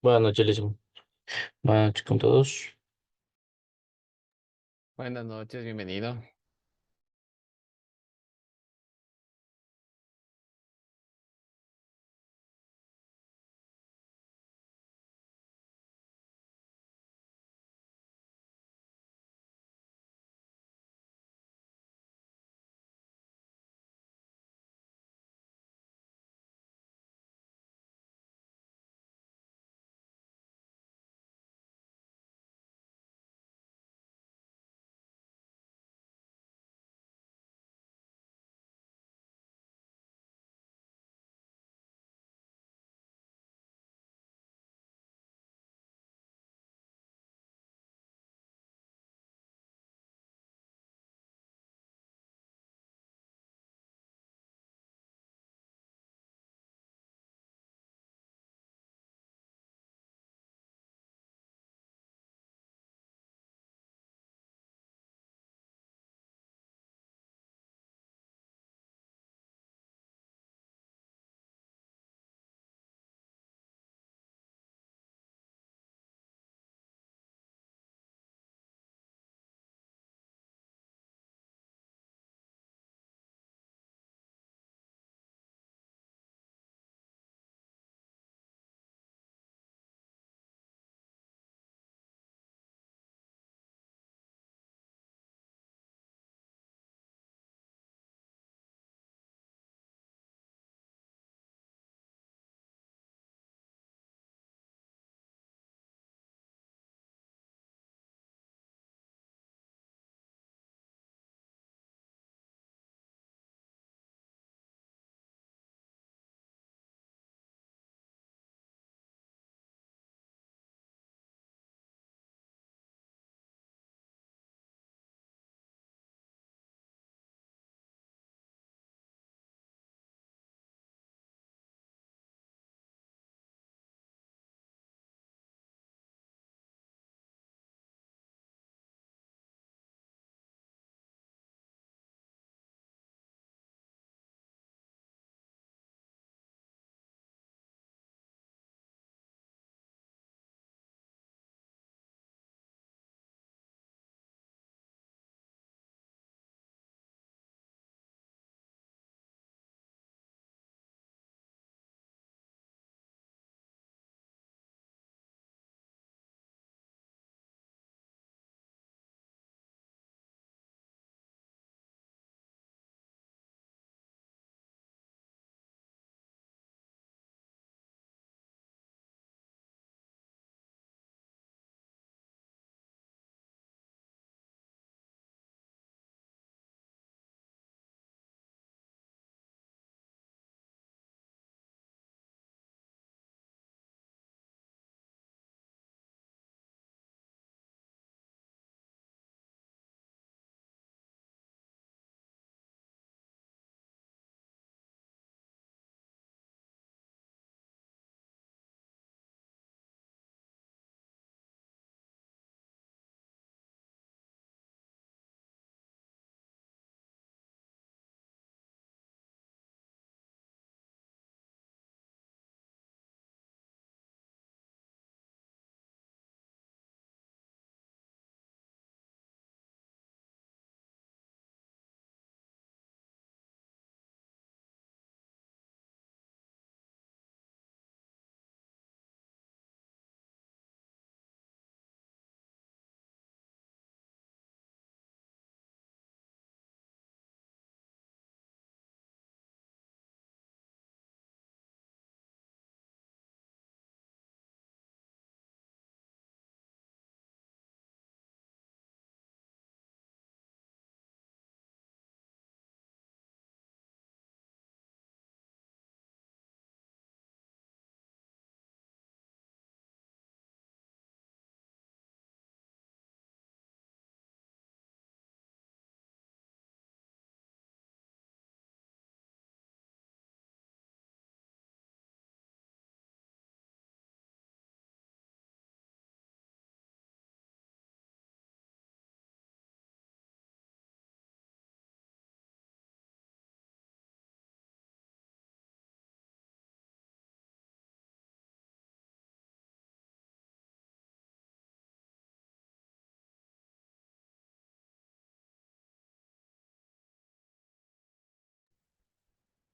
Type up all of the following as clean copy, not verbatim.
Buenas noches, Lisson. Buenas noches con todos. Buenas noches, bienvenido.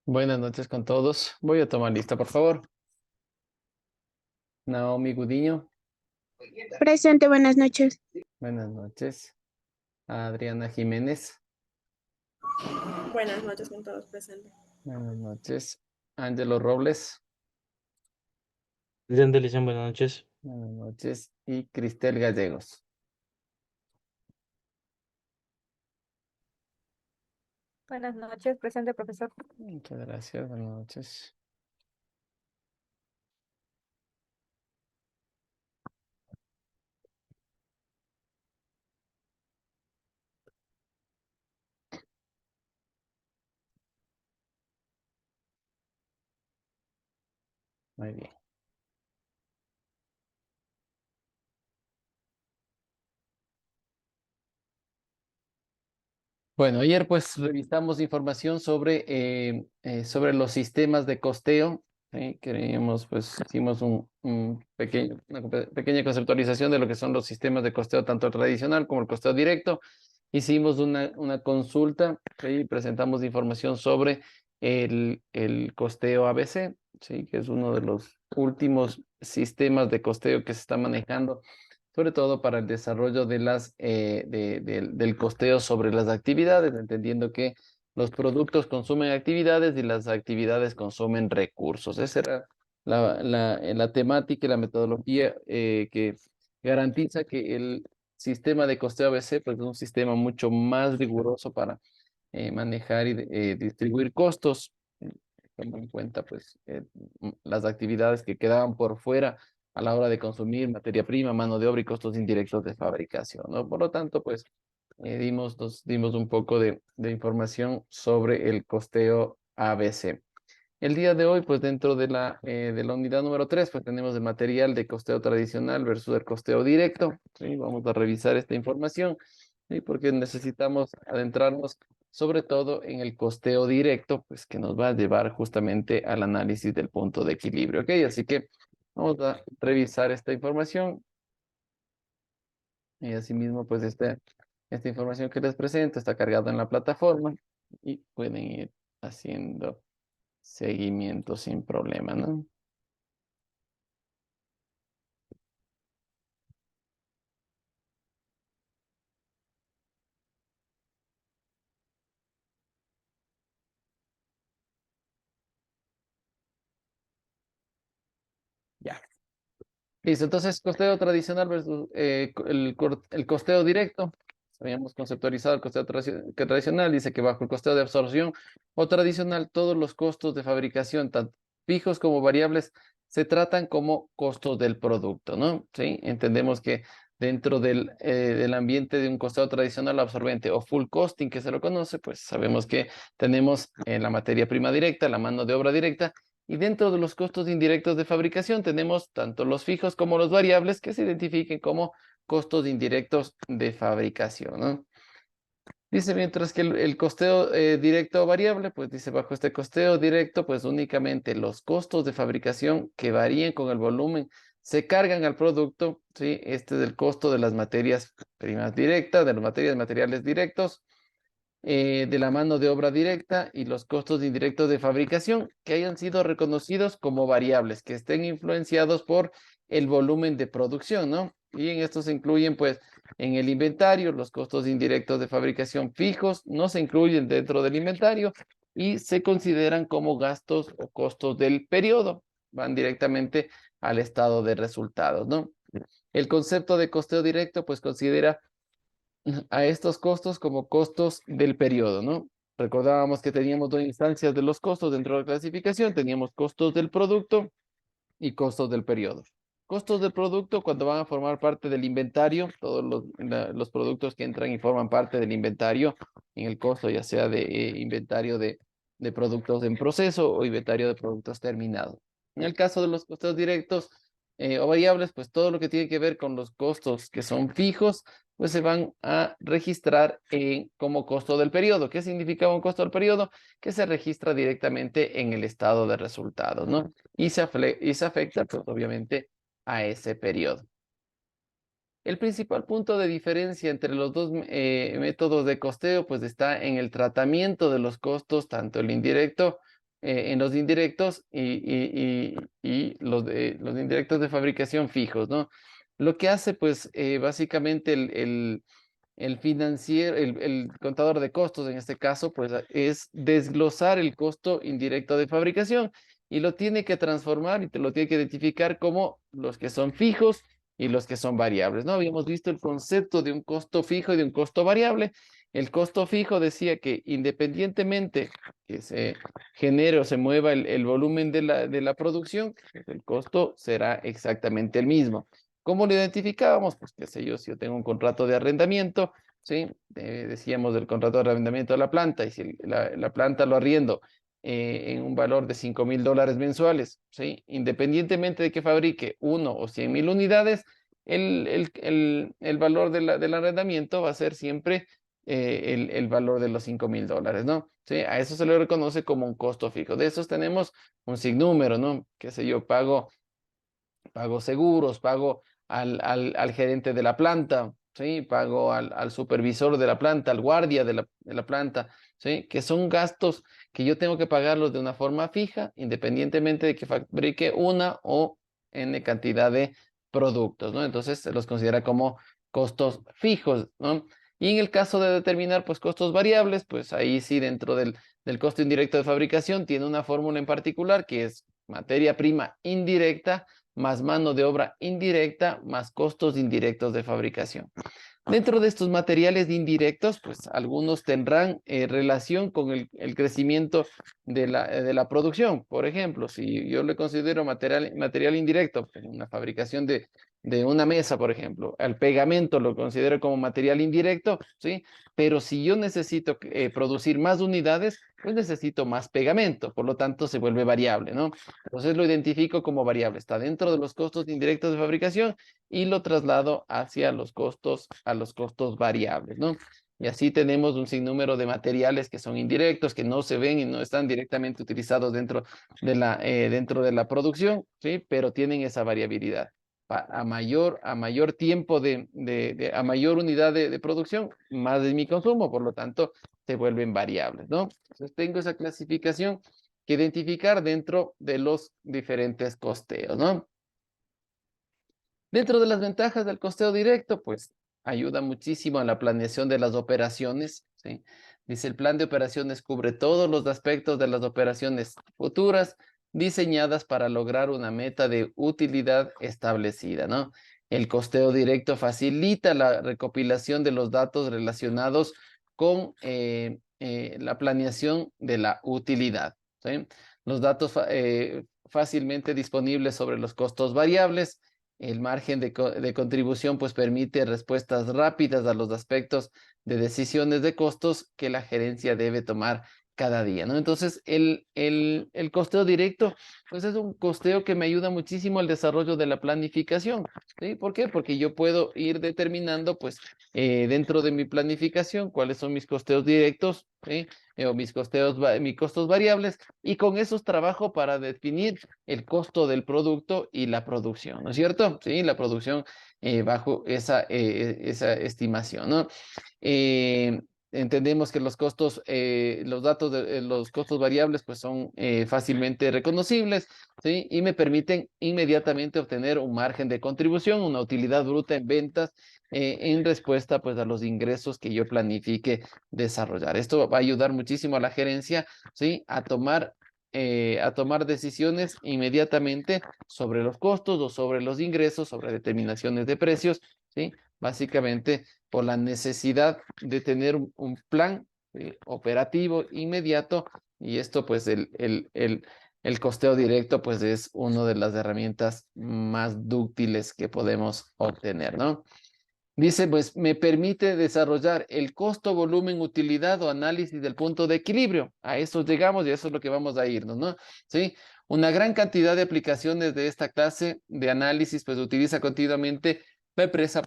Buenas noches con todos. Voy a tomar lista, por favor. Naomi Gudiño. Presente, buenas noches. Buenas noches. Adriana Jiménez. Buenas noches con todos presentes. Buenas noches. Ángelo Robles. Presente, Lizan, buenas noches. Buenas noches. Y Cristel Gallegos. Buenas noches, presente profesor. Muchas gracias. Buenas noches. Muy bien. Bueno, ayer pues revisamos información sobre los sistemas de costeo. ¿Sí? Queríamos, pues hicimos una pequeña conceptualización de lo que son los sistemas de costeo, tanto el tradicional como el costeo directo. Hicimos una consulta y presentamos información sobre el costeo ABC, ¿sí? Que es uno de los últimos sistemas de costeo que se está manejando, sobre todo para el desarrollo del costeo sobre las actividades, entendiendo que los productos consumen actividades y las actividades consumen recursos. Esa era la temática y la metodología que garantiza que el sistema de costeo ABC pues, es un sistema mucho más riguroso para manejar y distribuir costos, tomando en cuenta pues, las actividades que quedaban por fuera a la hora de consumir materia prima, mano de obra y costos indirectos de fabricación, ¿no? Por lo tanto, pues nos dimos un poco de información sobre el costeo ABC. El día de hoy, pues dentro de la unidad número 3, pues tenemos el material de costeo tradicional versus el costeo directo. ¿Sí? Vamos a revisar esta información, ¿sí? Porque necesitamos adentrarnos sobre todo en el costeo directo, pues que nos va a llevar justamente al análisis del punto de equilibrio. ¿Ok? Así que vamos a revisar esta información y asimismo, pues esta información que les presento está cargada en la plataforma y pueden ir haciendo seguimiento sin problema, ¿no? Ya. Listo, entonces costeo tradicional versus el costeo directo. Habíamos conceptualizado el costeo tradicional, dice que bajo el costeo de absorción o tradicional, todos los costos de fabricación, tanto fijos como variables, se tratan como costos del producto, ¿no? Sí, entendemos que dentro del ambiente de un costeo tradicional absorbente o full costing, que se lo conoce, pues sabemos que tenemos la materia prima directa, la mano de obra directa, y dentro de los costos indirectos de fabricación tenemos tanto los fijos como los variables que se identifiquen como costos indirectos de fabricación, ¿no? Dice, mientras que el costeo directo o variable, pues dice, bajo este costeo directo, pues únicamente los costos de fabricación que varían con el volumen se cargan al producto, ¿sí? Este es el costo de las materias primas directas, de las materiales directos, de la mano de obra directa y los costos indirectos de fabricación que hayan sido reconocidos como variables, que estén influenciados por el volumen de producción, ¿no? Y en esto se incluyen, pues, en el inventario, los costos indirectos de fabricación fijos no se incluyen dentro del inventario y se consideran como gastos o costos del periodo, van directamente al estado de resultados, ¿no? El concepto de costeo directo, pues, considera a estos costos como costos del periodo, ¿no? Recordábamos que teníamos dos instancias de los costos dentro de la clasificación, teníamos costos del producto y costos del periodo. Costos del producto cuando van a formar parte del inventario, todos los productos que entran y forman parte del inventario en el costo, ya sea de inventario de productos en proceso o inventario de productos terminados. En el caso de los costos directos o variables, pues todo lo que tiene que ver con los costos que son fijos, pues se van a registrar como costo del periodo. ¿Qué significa un costo del periodo? Que se registra directamente en el estado de resultados, ¿no? Y se afecta, pues, obviamente, a ese periodo. El principal punto de diferencia entre los dos métodos de costeo, pues está en el tratamiento de los costos, tanto el indirecto en los indirectos y los indirectos de fabricación fijos, ¿no? Lo que hace, pues, básicamente el financiero, el contador de costos en este caso, pues es desglosar el costo indirecto de fabricación y lo tiene que transformar y te lo tiene que identificar como los que son fijos y los que son variables, ¿no? Habíamos visto el concepto de un costo fijo y de un costo variable. El costo fijo decía que independientemente que se genere o se mueva el volumen de la producción, pues el costo será exactamente el mismo. ¿Cómo lo identificábamos? Pues qué sé yo, si yo tengo un contrato de arrendamiento, ¿sí? Decíamos del contrato de arrendamiento de la planta, y si la planta lo arriendo en un valor de $5,000 mensuales, ¿sí? Independientemente de que fabrique 1 o 100,000 unidades, el valor del arrendamiento va a ser siempre el valor de los $5,000, ¿no? ¿Sí? A eso se le reconoce como un costo fijo. De esos tenemos un sinnúmero, ¿no? Qué sé yo, pago seguros, pago al gerente de la planta, ¿sí? Pago al supervisor de la planta, al guardia de la planta, ¿sí? Que son gastos que yo tengo que pagarlos de una forma fija, independientemente de que fabrique una o N cantidad de productos, ¿no? Entonces se los considera como costos fijos, ¿no? Y en el caso de determinar, pues, costos variables, pues ahí sí dentro del costo indirecto de fabricación tiene una fórmula en particular que es materia prima indirecta más mano de obra indirecta, más costos indirectos de fabricación. Dentro de estos materiales indirectos, pues algunos tendrán relación con el crecimiento de la producción. Por ejemplo, si yo le considero material indirecto, pues, una fabricación de una mesa, por ejemplo, el pegamento lo considero como material indirecto, ¿sí? Pero si yo necesito producir más unidades, pues necesito más pegamento, por lo tanto se vuelve variable, ¿no? Entonces lo identifico como variable, está dentro de los costos indirectos de fabricación y lo traslado hacia a los costos variables, ¿no? Y así tenemos un sinnúmero de materiales que son indirectos, que no se ven y no están directamente utilizados dentro de la producción, ¿sí? Pero tienen esa variabilidad. A mayor tiempo a mayor unidad de producción, más de mi consumo, por lo tanto, se vuelven variables, ¿no? Entonces tengo esa clasificación que identificar dentro de los diferentes costeos, ¿no? Dentro de las ventajas del costeo directo, pues ayuda muchísimo a la planeación de las operaciones, ¿sí? Dice, el plan de operaciones cubre todos los aspectos de las operaciones futuras diseñadas para lograr una meta de utilidad establecida, ¿no? El costeo directo facilita la recopilación de los datos relacionados con la planeación de la utilidad, ¿sí? Los datos fácilmente disponibles sobre los costos variables. El margen de contribución pues permite respuestas rápidas a los aspectos de decisiones de costos que la gerencia debe tomar cada día, ¿no? Entonces, el costeo directo, pues es un costeo que me ayuda muchísimo al desarrollo de la planificación, ¿sí? ¿Por qué? Porque yo puedo ir determinando, pues, dentro de mi planificación, cuáles son mis costeos directos, ¿sí? O mis costos variables, y con esos trabajo para definir el costo del producto y la producción, ¿no es cierto? Sí, la producción bajo esa estimación, ¿no? Eh, Entendemos que los costos, los datos de los costos variables, pues son fácilmente reconocibles, ¿sí? Y me permiten inmediatamente obtener un margen de contribución, una utilidad bruta en ventas, en respuesta, pues, a los ingresos que yo planifique desarrollar. Esto va a ayudar muchísimo a la gerencia, ¿sí? A tomar decisiones inmediatamente sobre los costos o sobre los ingresos, sobre determinaciones de precios, ¿sí? Básicamente por la necesidad de tener un plan operativo inmediato, y esto pues el costeo directo pues es una de las herramientas más dúctiles que podemos obtener, ¿no? Dice, pues me permite desarrollar el costo, volumen, utilidad o análisis del punto de equilibrio. A eso llegamos y eso es lo que vamos a irnos, ¿no? Sí, una gran cantidad de aplicaciones de esta clase de análisis pues utiliza continuamente la empresa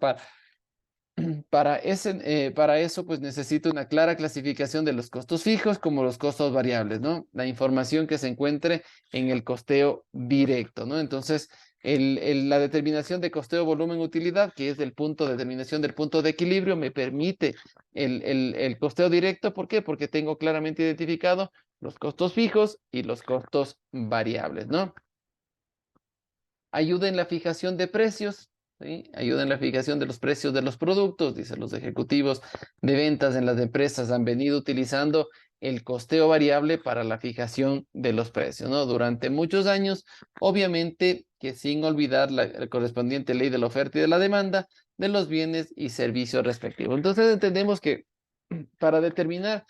para eso, pues necesito una clara clasificación de los costos fijos como los costos variables, ¿no? La información que se encuentre en el costeo directo, ¿no? Entonces, la determinación de costeo, volumen, utilidad, que es el punto de determinación del punto de equilibrio, me permite el costeo directo. ¿Por qué? Porque tengo claramente identificado los costos fijos y los costos variables, ¿no? Ayuda en la fijación de precios, ¿sí? Ayuda en la fijación de los precios de los productos, dicen los ejecutivos de ventas en las empresas han venido utilizando el costeo variable para la fijación de los precios, ¿no? Durante muchos años, obviamente que sin olvidar la correspondiente ley de la oferta y de la demanda de los bienes y servicios respectivos. Entonces entendemos que para determinar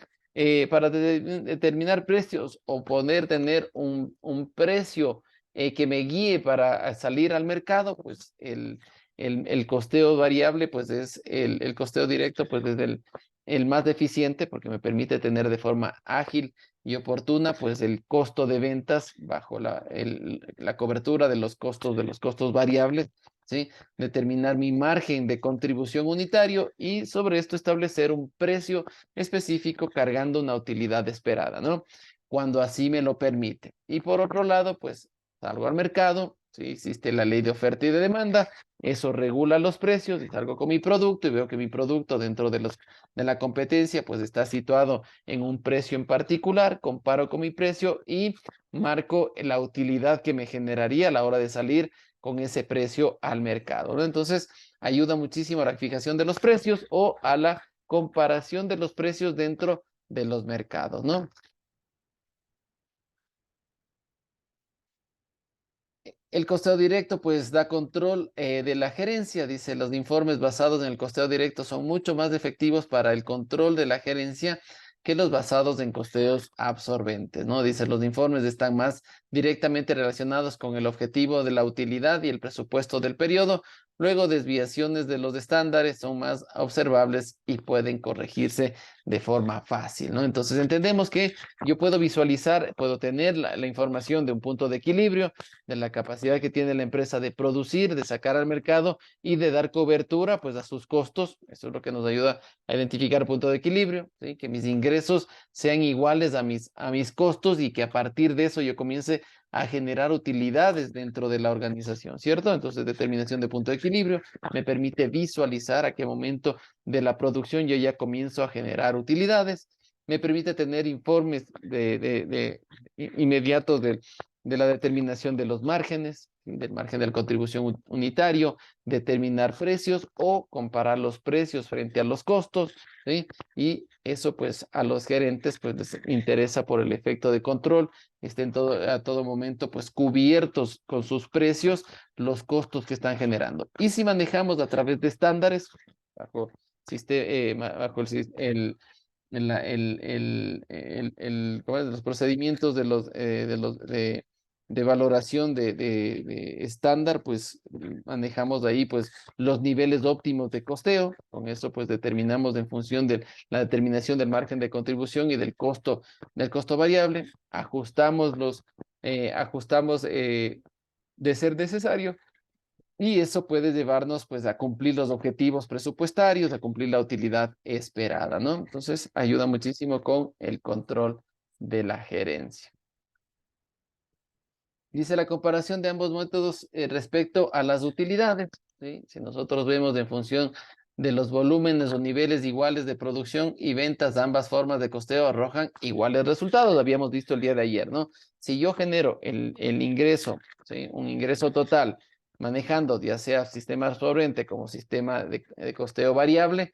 precios o tener un precio que me guíe para salir al mercado, pues el costeo variable, pues es el costeo directo, pues es el más deficiente porque me permite tener de forma ágil y oportuna, pues el costo de ventas bajo la cobertura de los costos variables, ¿sí? Determinar mi margen de contribución unitario y sobre esto establecer un precio específico cargando una utilidad esperada, ¿no? Cuando así me lo permite. Y por otro lado, pues salgo al mercado, ¿sí? Existe la ley de oferta y de demanda, eso regula los precios y salgo con mi producto y veo que mi producto dentro de la competencia pues está situado en un precio en particular, comparo con mi precio y marco la utilidad que me generaría a la hora de salir con ese precio al mercado, ¿no? Entonces, ayuda muchísimo a la fijación de los precios o a la comparación de los precios dentro de los mercados, ¿no? El costeo directo pues da control de la gerencia, dice, los informes basados en el costeo directo son mucho más efectivos para el control de la gerencia que los basados en costeos absorbentes, ¿no? Dice, los informes están más directamente relacionados con el objetivo de la utilidad y el presupuesto del periodo, luego desviaciones de los estándares son más observables y pueden corregirse de forma fácil, ¿no? Entonces entendemos que yo puedo visualizar, puedo tener la información de un punto de equilibrio, de la capacidad que tiene la empresa de producir, de sacar al mercado y de dar cobertura pues a sus costos. Eso es lo que nos ayuda a identificar punto de equilibrio, ¿sí? Que mis ingresos sean iguales a mis costos y que a partir de eso yo comience a generar utilidades dentro de la organización, ¿cierto? Entonces, determinación de punto de equilibrio me permite visualizar a qué momento de la producción yo ya comienzo a generar utilidades, me permite tener informes inmediatos de la determinación de los márgenes, del margen de la contribución unitario, determinar precios o comparar los precios frente a los costos, ¿sí? Y eso pues a los gerentes pues les interesa por el efecto de control, estén a todo momento pues cubiertos con sus precios los costos que están generando. Y si manejamos a través de estándares, bajo, bajo ¿cómo es? Los procedimientos de valoración de estándar, pues manejamos ahí pues los niveles óptimos de costeo. Con eso pues determinamos en función de la determinación del margen de contribución y del costo variable, ajustamos de ser necesario. Y eso puede llevarnos pues a cumplir los objetivos presupuestarios, a cumplir la utilidad esperada, ¿no? Entonces ayuda muchísimo con el control de la gerencia. Dice la comparación de ambos métodos respecto a las utilidades, ¿sí? Si nosotros vemos en función de los volúmenes o niveles iguales de producción y ventas, ambas formas de costeo arrojan iguales resultados. Habíamos visto el día de ayer, ¿no? Si yo genero el ingreso, ¿sí? Un ingreso total, manejando ya sea sistema absorbente como sistema de costeo variable,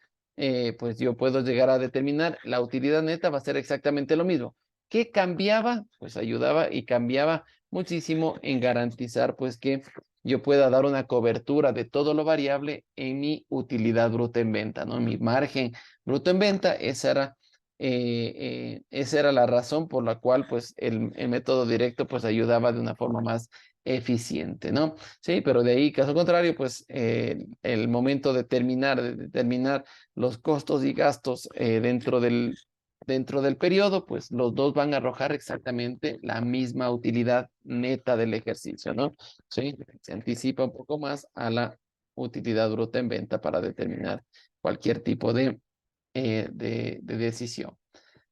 pues yo puedo llegar a determinar la utilidad neta va a ser exactamente lo mismo. ¿Qué cambiaba? Pues ayudaba y cambiaba muchísimo en garantizar pues que yo pueda dar una cobertura de todo lo variable en mi utilidad bruta en venta, ¿no? Mi margen bruto en venta, esa era la razón por la cual pues el método directo pues ayudaba de una forma más eficiente, ¿no? Sí, pero de ahí, caso contrario, pues el momento de determinar los costos y gastos dentro del periodo, pues los dos van a arrojar exactamente la misma utilidad neta del ejercicio, ¿no? Sí, se anticipa un poco más a la utilidad bruta en venta para determinar cualquier tipo de decisión.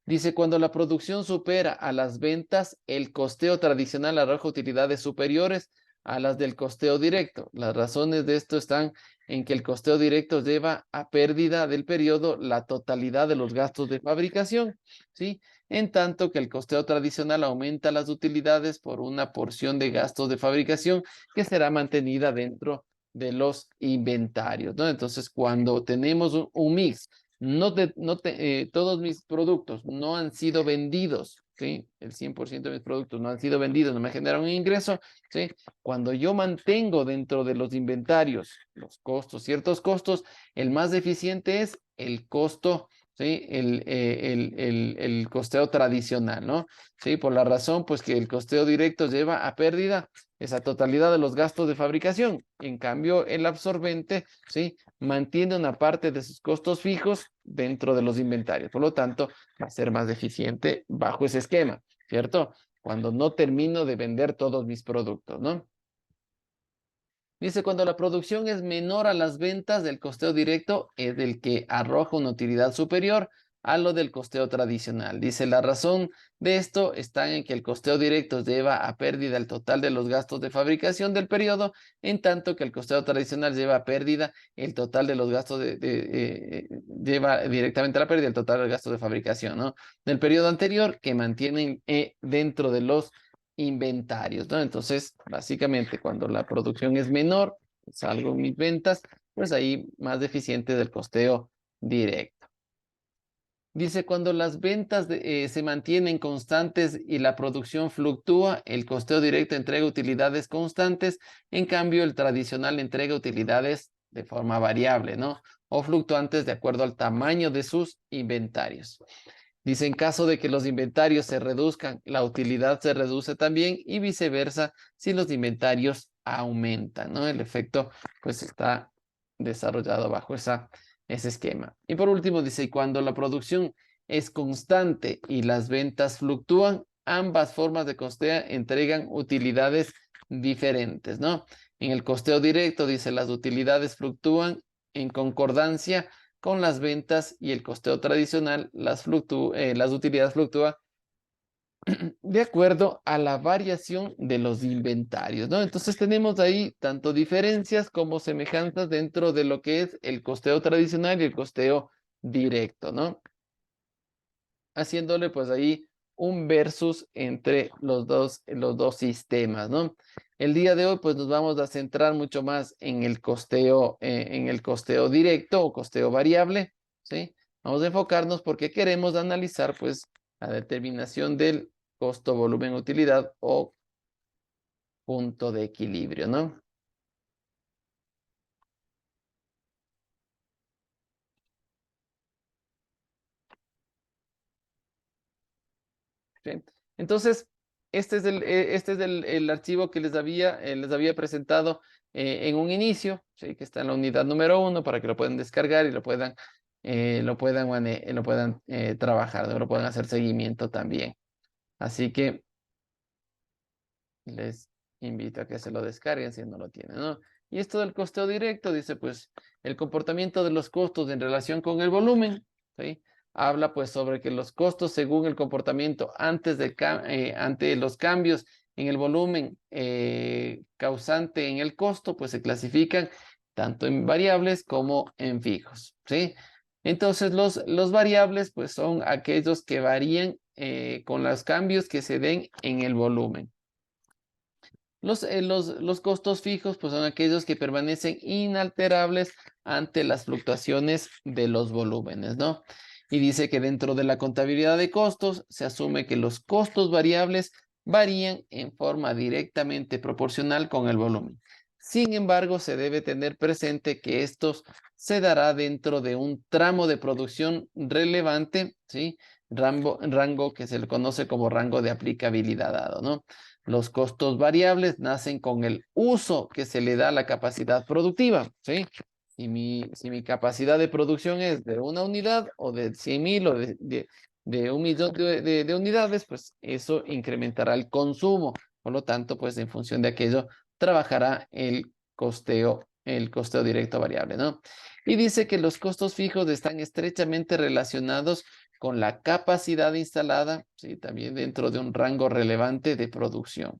Dice, cuando la producción supera a las ventas, el costeo tradicional arroja utilidades superiores a las del costeo directo. Las razones de esto están en que el costeo directo lleva a pérdida del periodo la totalidad de los gastos de fabricación, ¿sí? en tanto que el costeo tradicional aumenta las utilidades por una porción de gastos de fabricación que será mantenida dentro de los inventarios, ¿no? Entonces, cuando tenemos un mix, todos mis productos no han sido vendidos, ¿sí? El 100% de mis productos no han sido vendidos, no me generan un ingreso, ¿sí? Cuando yo mantengo dentro de los inventarios los costos, ciertos costos, el más eficiente es el costo, ¿sí? El costeo tradicional, ¿no? Sí, por la razón, pues que el costeo directo lleva a pérdida esa totalidad de los gastos de fabricación. En cambio, el absorbente, ¿sí? Mantiene una parte de sus costos fijos dentro de los inventarios. Por lo tanto, va a ser más eficiente bajo ese esquema, ¿cierto? Cuando no termino de vender todos mis productos, ¿no? Dice, cuando la producción es menor a las ventas, del costeo directo es el que arroja una utilidad superior a lo del costeo tradicional. Dice, la razón de esto está en que el costeo directo lleva a pérdida el total de los gastos de fabricación del periodo, en tanto que el costeo tradicional lleva a pérdida el total de los gastos lleva directamente a la pérdida el total del gasto de fabricación, ¿no? Del periodo anterior, que mantienen dentro de los inventarios, ¿no? Entonces, básicamente, cuando la producción es menor, salgo en mis ventas, pues ahí más deficiente del costeo directo. Dice, cuando las ventas se mantienen constantes y la producción fluctúa, el costeo directo entrega utilidades constantes, en cambio el tradicional entrega utilidades de forma variable, ¿no? O fluctuantes de acuerdo al tamaño de sus inventarios. Dice, en caso de que los inventarios se reduzcan, la utilidad se reduce también y viceversa si los inventarios aumentan, ¿no? El efecto, pues, está desarrollado bajo ese esquema. Y por último, dice, cuando la producción es constante y las ventas fluctúan, ambas formas de costeo entregan utilidades diferentes, ¿no? En el costeo directo, dice, las utilidades fluctúan en concordancia con las ventas y el costeo tradicional, las utilidades fluctúan de acuerdo a la variación de los inventarios, ¿no? Entonces tenemos ahí tanto diferencias como semejanzas dentro de lo que es el costeo tradicional y el costeo directo, ¿no? Haciéndole pues ahí un versus entre los dos sistemas, ¿no? El día de hoy pues nos vamos a centrar mucho más en el costeo directo o costeo variable, ¿sí? Vamos a enfocarnos porque queremos analizar pues la determinación del costo, volumen, utilidad o punto de equilibrio, ¿no? ¿Sí? Entonces, este es el archivo que les había presentado en un inicio, ¿sí? Que está en la unidad número 1 para que lo puedan descargar y lo puedan trabajar, ¿no? Lo puedan hacer seguimiento también. Así que les invito a que se lo descarguen si no lo tienen, ¿no? Y esto del costeo directo dice, pues, el comportamiento de los costos en relación con el volumen, ¿sí? Habla, pues, sobre que los costos según el comportamiento ante los cambios en el volumen causante en el costo, pues, se clasifican tanto en variables como en fijos, ¿sí? Entonces, los variables, pues, son aquellos que varían con los cambios que se den en el volumen. Los costos fijos pues son aquellos que permanecen inalterables ante las fluctuaciones de los volúmenes, ¿no? Y dice que dentro de la contabilidad de costos se asume que los costos variables varían en forma directamente proporcional con el volumen. Sin embargo, se debe tener presente que estos se dará dentro de un tramo de producción relevante, ¿sí? Rango que se le conoce como rango de aplicabilidad dado, ¿no? Los costos variables nacen con el uso que se le da a la capacidad productiva, ¿sí? Si mi capacidad de producción es de una unidad o de 100,000 o de 1 millón de unidades, pues eso incrementará el consumo. Por lo tanto, pues en función de aquello, trabajará el costeo directo variable, ¿no? Y dice que los costos fijos están estrechamente relacionados con la capacidad instalada, ¿sí? También dentro de un rango relevante de producción.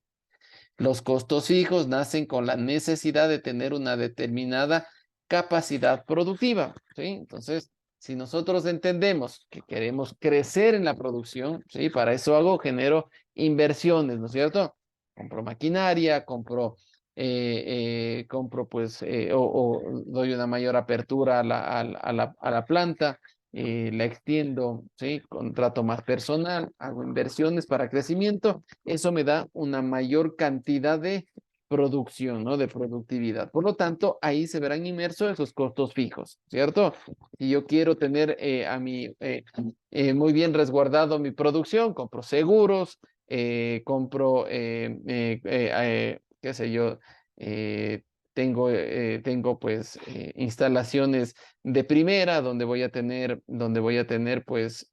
Los costos fijos nacen con la necesidad de tener una determinada capacidad productiva, ¿sí? Entonces, si nosotros entendemos que queremos crecer en la producción, ¿sí? Para eso genero inversiones, ¿no es cierto? Compro maquinaria, compro pues, o doy una mayor apertura a la planta, la extiendo, ¿sí? Contrato más personal, hago inversiones para crecimiento, eso me da una mayor cantidad de producción, ¿no? De productividad. Por lo tanto, ahí se verán inmersos esos costos fijos, ¿cierto? Si yo quiero tener muy bien resguardado mi producción, compro seguros, compro, qué sé yo, tengo pues instalaciones de primera donde voy a tener pues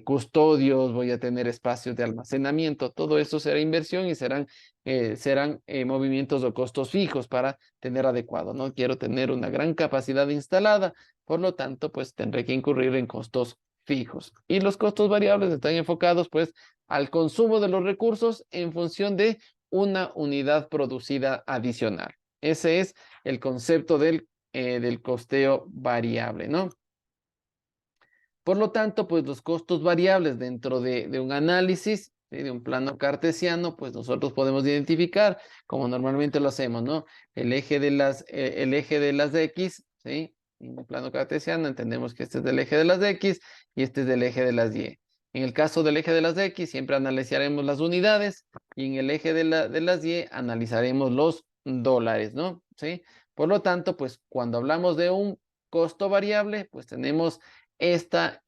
custodios, voy a tener espacios de almacenamiento, todo eso será inversión y serán movimientos o costos fijos para tener adecuado, ¿no? Quiero tener una gran capacidad instalada, por lo tanto, pues tendré que incurrir en costos fijos. Y los costos variables están enfocados pues al consumo de los recursos en función de una unidad producida adicional. Ese es el concepto del costeo variable, ¿no? Por lo tanto, pues los costos variables dentro de un análisis, ¿sí? De un plano cartesiano, pues nosotros podemos identificar, como normalmente lo hacemos, ¿no? El eje de las X, ¿sí? En un plano cartesiano entendemos que este es del eje de las X y este es del eje de las Y. En el caso del eje de las X, siempre analizaremos las unidades y en el eje de las Y analizaremos los dólares, ¿no? ¿Sí? Por lo tanto, pues cuando hablamos de un costo variable, pues tenemos esta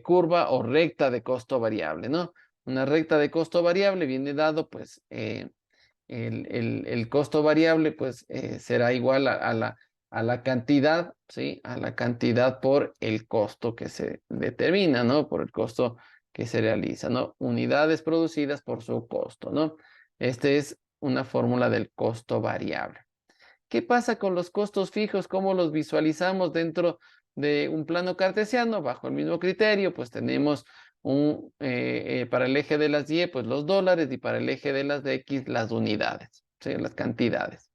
curva o recta de costo variable, ¿no? Una recta de costo variable viene dado, pues, el costo variable, pues, será igual a la cantidad, ¿sí? A la cantidad por el costo que se determina, ¿no? Por el costo que se realiza, ¿no? Unidades producidas por su costo, ¿no? Esta es una fórmula del costo variable. ¿Qué pasa con los costos fijos? ¿Cómo los visualizamos dentro de un plano cartesiano? Bajo el mismo criterio, pues tenemos para el eje de las Y, pues los dólares y para el eje de las X, las unidades, ¿sí? Las cantidades.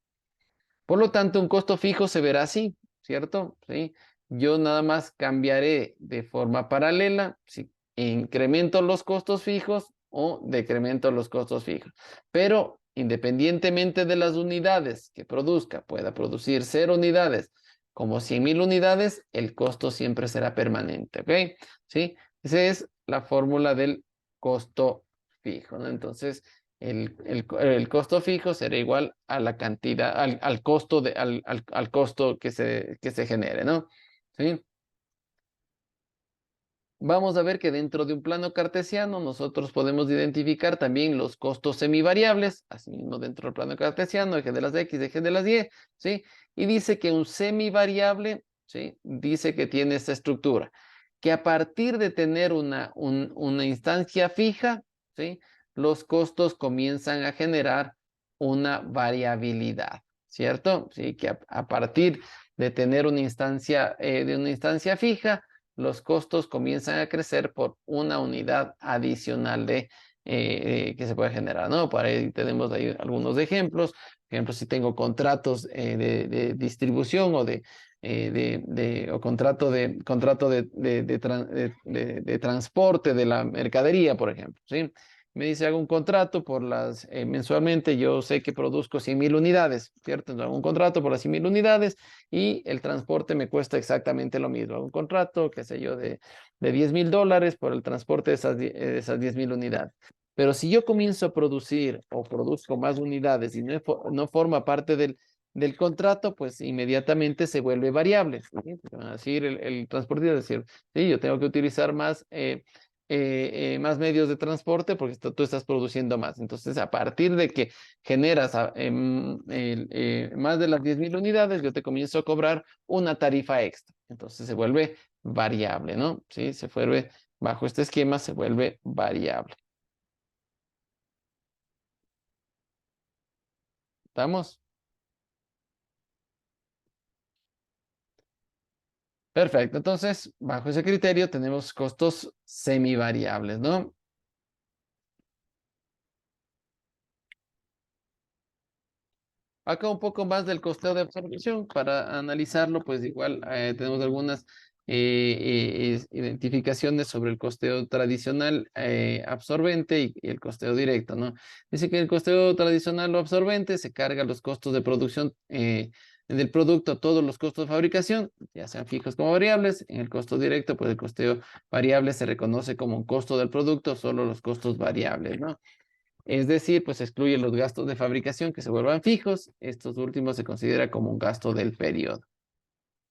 Por lo tanto, un costo fijo se verá así, ¿cierto? ¿Sí? Yo nada más cambiaré de forma paralela si incremento los costos fijos o decremento los costos fijos. Pero independientemente de las unidades que produzca, pueda producir 0 unidades como 100.000 unidades, el costo siempre será permanente, ¿ok? ¿Sí? Esa es la fórmula del costo fijo, ¿no? Entonces, el costo fijo será igual a la cantidad, al costo, al costo que se genere, ¿no? ¿Sí? Vamos a ver que dentro de un plano cartesiano nosotros podemos identificar también los costos semivariables, así mismo dentro del plano cartesiano, eje de las X, eje de las Y, ¿sí? Y dice que un semivariable, ¿sí? Dice que tiene esta estructura, que a partir de tener una instancia fija, ¿sí? Los costos comienzan a generar una variabilidad, ¿cierto? Sí, que a partir de tener una instancia fija, los costos comienzan a crecer por una unidad adicional que se puede generar, ¿no? Por ahí tenemos ahí algunos ejemplos. Por ejemplo, si tengo contratos de distribución o contrato de transporte de la mercadería, por ejemplo, ¿sí? Me dice, hago un contrato mensualmente, yo sé que produzco 100.000 unidades, ¿cierto? Entonces, hago un contrato por las 100.000 unidades y el transporte me cuesta exactamente lo mismo. Hago un contrato, qué sé yo, de $10.000 por el transporte de esas 10.000 unidades. Pero si yo comienzo a producir o produzco más unidades y no forma parte del contrato, pues inmediatamente se vuelve variable, ¿sí? Porque van a decir el transportista, es decir, sí, yo tengo que utilizar más medios de transporte porque tú estás produciendo más. Entonces, a partir de que generas más de las 10.000 unidades, yo te comienzo a cobrar una tarifa extra. Entonces, se vuelve variable, ¿no? Sí, bajo este esquema, se vuelve variable. ¿Estamos? Perfecto. Entonces, bajo ese criterio tenemos costos semivariables, ¿no? Acá un poco más del costeo de absorción. Para analizarlo, pues igual tenemos algunas identificaciones sobre el costeo tradicional absorbente y el costeo directo, ¿no? Dice que el costeo tradicional o absorbente se carga los costos de producción del producto, todos los costos de fabricación, ya sean fijos como variables. En el costo directo, pues el costeo variable se reconoce como un costo del producto, solo los costos variables, ¿no? Es decir, pues excluye los gastos de fabricación que se vuelvan fijos. Estos últimos se considera como un gasto del periodo.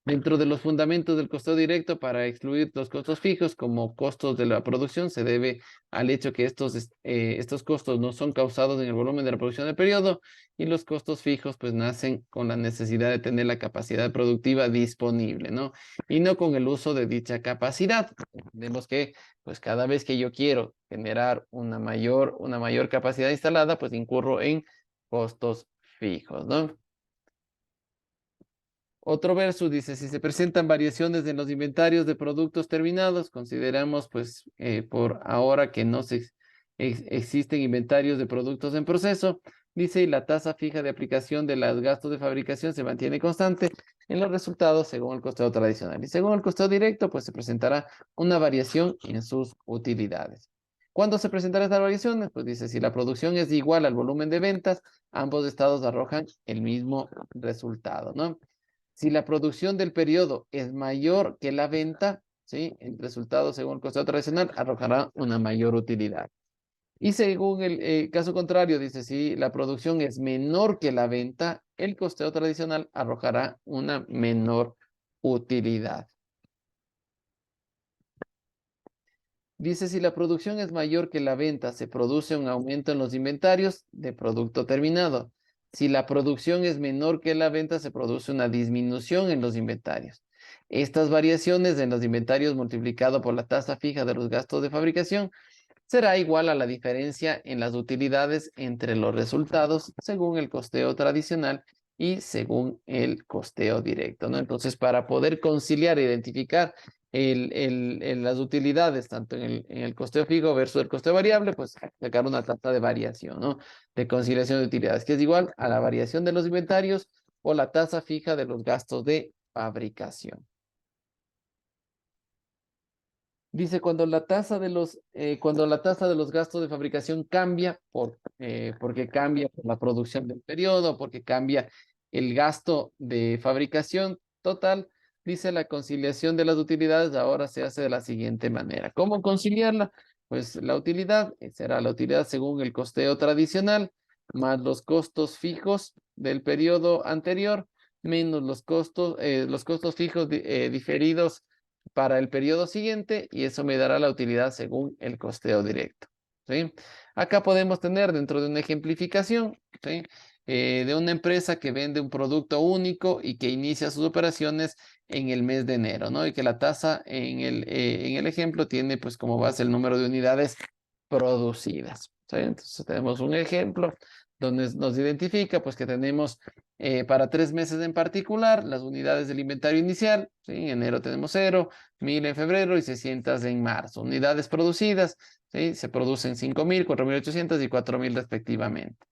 Dentro de los fundamentos del costeo directo, para excluir los costos fijos como costos de la producción, se debe al hecho que estos costos no son causados en el volumen de la producción del periodo, y los costos fijos pues nacen con la necesidad de tener la capacidad productiva disponible, ¿no? Y no con el uso de dicha capacidad. Entendemos que pues cada vez que yo quiero generar una mayor capacidad instalada, pues incurro en costos fijos, ¿no? Otro verso dice, si se presentan variaciones en los inventarios de productos terminados, consideramos pues por ahora que no existen inventarios de productos en proceso, dice, y la tasa fija de aplicación de los gastos de fabricación se mantiene constante en los resultados según el costeo tradicional. Y según el costeo directo, pues se presentará una variación en sus utilidades. ¿Cuándo se presentarán estas variaciones? Pues dice, si la producción es igual al volumen de ventas, ambos estados arrojan el mismo resultado, ¿no? Si la producción del periodo es mayor que la venta, ¿sí? El resultado, según el costeo tradicional, arrojará una mayor utilidad. Y según el caso contrario, dice, si la producción es menor que la venta, el costeo tradicional arrojará una menor utilidad. Dice, si la producción es mayor que la venta, se produce un aumento en los inventarios de producto terminado. Si la producción es menor que la venta, se produce una disminución en los inventarios. Estas variaciones en los inventarios multiplicado por la tasa fija de los gastos de fabricación será igual a la diferencia en las utilidades entre los resultados según el costeo tradicional y según el costeo directo, ¿no? Entonces, para poder conciliar e identificar las utilidades, tanto en el costeo fijo versus el costeo variable, pues sacar una tasa de variación, ¿no? De conciliación de utilidades, que es igual a la variación de los inventarios o la tasa fija de los gastos de fabricación. Dice, cuando la tasa de los gastos de fabricación cambia porque cambia por la producción del periodo, porque cambia el gasto de fabricación total, dice, la conciliación de las utilidades ahora se hace de la siguiente manera. ¿Cómo conciliarla? Pues la utilidad será la utilidad según el costeo tradicional, más los costos fijos del periodo anterior, menos los costos fijos diferidos para el periodo siguiente, y eso me dará la utilidad según el costeo directo, ¿sí? Acá podemos tener dentro de una ejemplificación, ¿sí? De una empresa que vende un producto único y que inicia sus operaciones en el mes de enero, ¿no? Y que la tasa en el ejemplo tiene pues como base el número de unidades producidas, ¿sí? Entonces tenemos un ejemplo donde nos identifica pues que tenemos para 3 meses en particular las unidades del inventario inicial, ¿sí? En enero tenemos 0, 1000 en febrero y 600 en marzo. Unidades producidas, ¿sí? Se producen 5000, 4800 y 4000 respectivamente.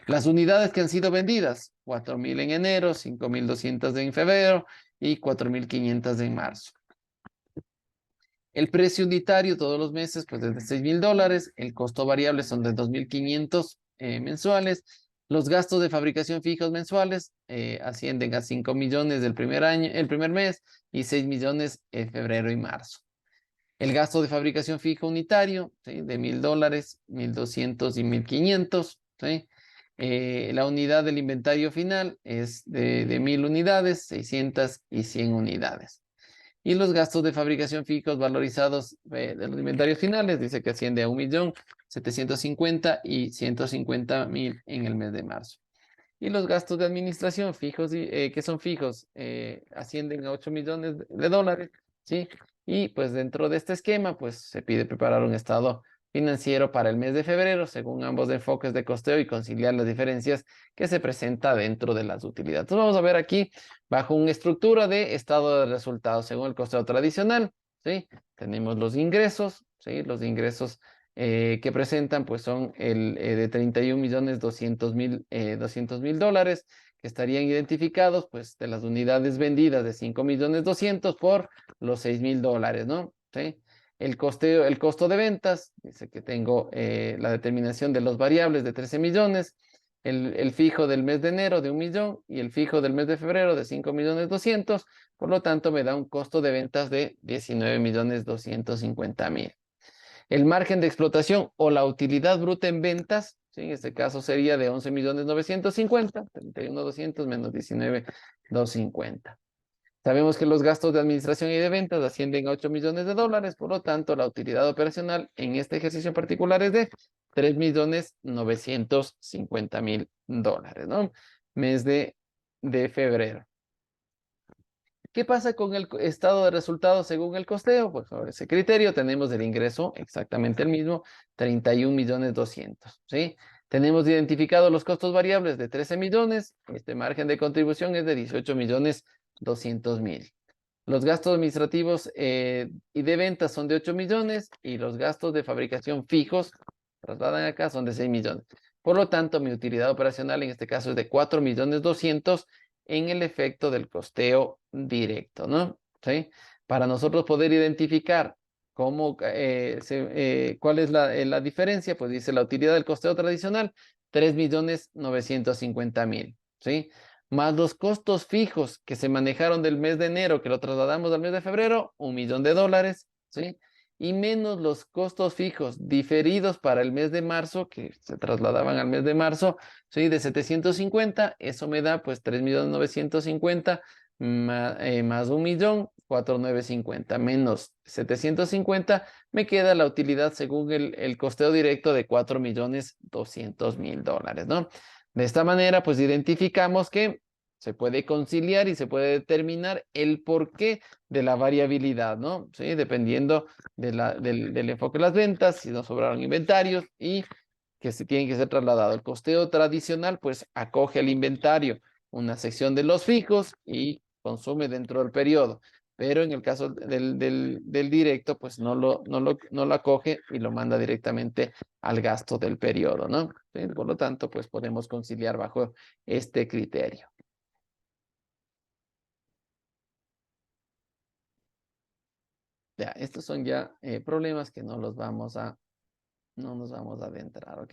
Las unidades que han sido vendidas, 4000 en enero, 5200 en febrero y 4500 en marzo. El precio unitario todos los meses, pues es de $6000. El costo variable son de 2500 mensuales. Los gastos de fabricación fijos mensuales ascienden a 5 millones el primer mes, y 6 millones en febrero y marzo. El gasto de fabricación fijo unitario, ¿sí? De $1000, 1200 y 1500, ¿sí? La unidad del inventario final es de 1000 unidades, 600 y 100 unidades. Y los gastos de fabricación fijos valorizados de los inventarios finales, dice que asciende a 1.750.000 y 150.000 en el mes de marzo. Y los gastos de administración fijos, que son fijos, ascienden a 8 millones de dólares, ¿sí? Y pues dentro de este esquema, pues se pide preparar un estado financiero para el mes de febrero, según ambos enfoques de costeo, y conciliar las diferencias que se presenta dentro de las utilidades. Entonces vamos a ver aquí, bajo una estructura de estado de resultados, según el costeo tradicional, ¿sí? Tenemos los ingresos, ¿sí? Los ingresos que presentan, pues son el de 31.200.000 dólares, que estarían identificados, pues, de las unidades vendidas de 5.200.000 por los 6.000 dólares, ¿no? ¿Sí? El costo de ventas, dice que tengo la determinación de los variables de 13 millones, el fijo del mes de enero de 1 millón y el fijo del mes de febrero de 5.200.000, por lo tanto me da un costo de ventas de 19.250.000. El margen de explotación o la utilidad bruta en ventas, ¿sí? En este caso sería de 11.950.000, 31.200 menos 19.250. Sabemos que los gastos de administración y de ventas ascienden a 8 millones de dólares, por lo tanto, la utilidad operacional en este ejercicio en particular es de 3.950.000 dólares, ¿no? Mes de febrero. ¿Qué pasa con el estado de resultados según el costeo? Pues sobre ese criterio tenemos el ingreso exactamente el mismo, 31.200.000, ¿sí? Tenemos identificados los costos variables de 13 millones, este margen de contribución es de 18.200.000. Los gastos administrativos y de ventas son de 8 millones y los gastos de fabricación fijos, trasladan acá, son de 6 millones. Por lo tanto, mi utilidad operacional en este caso es de 4.200.000 en el efecto del costeo directo, ¿no? ¿Sí? Para nosotros poder identificar cuál es la diferencia, pues dice la utilidad del costeo tradicional, 3.950.000, ¿sí? Más los costos fijos que se manejaron del mes de enero, que lo trasladamos al mes de febrero, 1 millón de dólares, ¿sí? Y menos los costos fijos diferidos para el mes de marzo, que se trasladaban al mes de marzo, ¿sí? De 750, eso me da pues 3.950.000 más 1 millón, 4.950, menos 750, me queda la utilidad según el costeo directo de 4.200.000 dólares, ¿no? De esta manera, pues identificamos que se puede conciliar y se puede determinar el porqué de la variabilidad, ¿no? Sí, dependiendo del enfoque de las ventas, si nos sobraron inventarios y que se tienen que ser trasladados. El costeo tradicional, pues acoge el inventario, una sección de los fijos y consume dentro del periodo. Pero en el caso del directo, pues no lo acoge y lo manda directamente al gasto del periodo, ¿no? ¿Sí? Por lo tanto, pues podemos conciliar bajo este criterio. Ya, estos son ya problemas que no nos vamos a adentrar, ¿ok?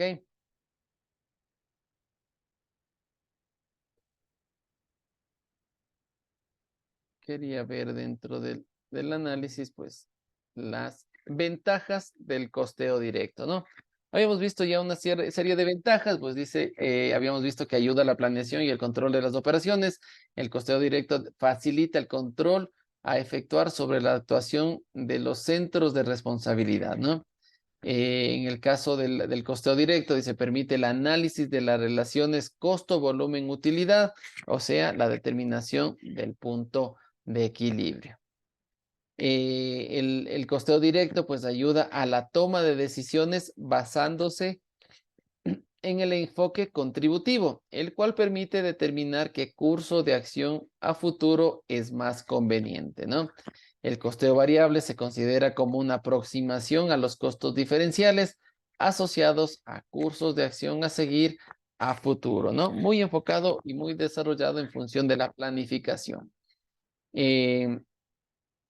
Quería ver dentro del análisis, pues, las ventajas del costeo directo, ¿no? Habíamos visto ya una serie de ventajas, pues dice, habíamos visto que ayuda a la planeación y el control de las operaciones. El costeo directo facilita el control a efectuar sobre la actuación de los centros de responsabilidad, ¿no? En el caso del costeo directo, dice, permite el análisis de las relaciones costo, volumen, utilidad, o sea, la determinación del punto de equilibrio. El costeo directo, pues, ayuda a la toma de decisiones basándose en el enfoque contributivo, el cual permite determinar qué curso de acción a futuro es más conveniente, ¿no? El costeo variable se considera como una aproximación a los costos diferenciales asociados a cursos de acción a seguir a futuro, ¿no? Muy enfocado y muy desarrollado en función de la planificación.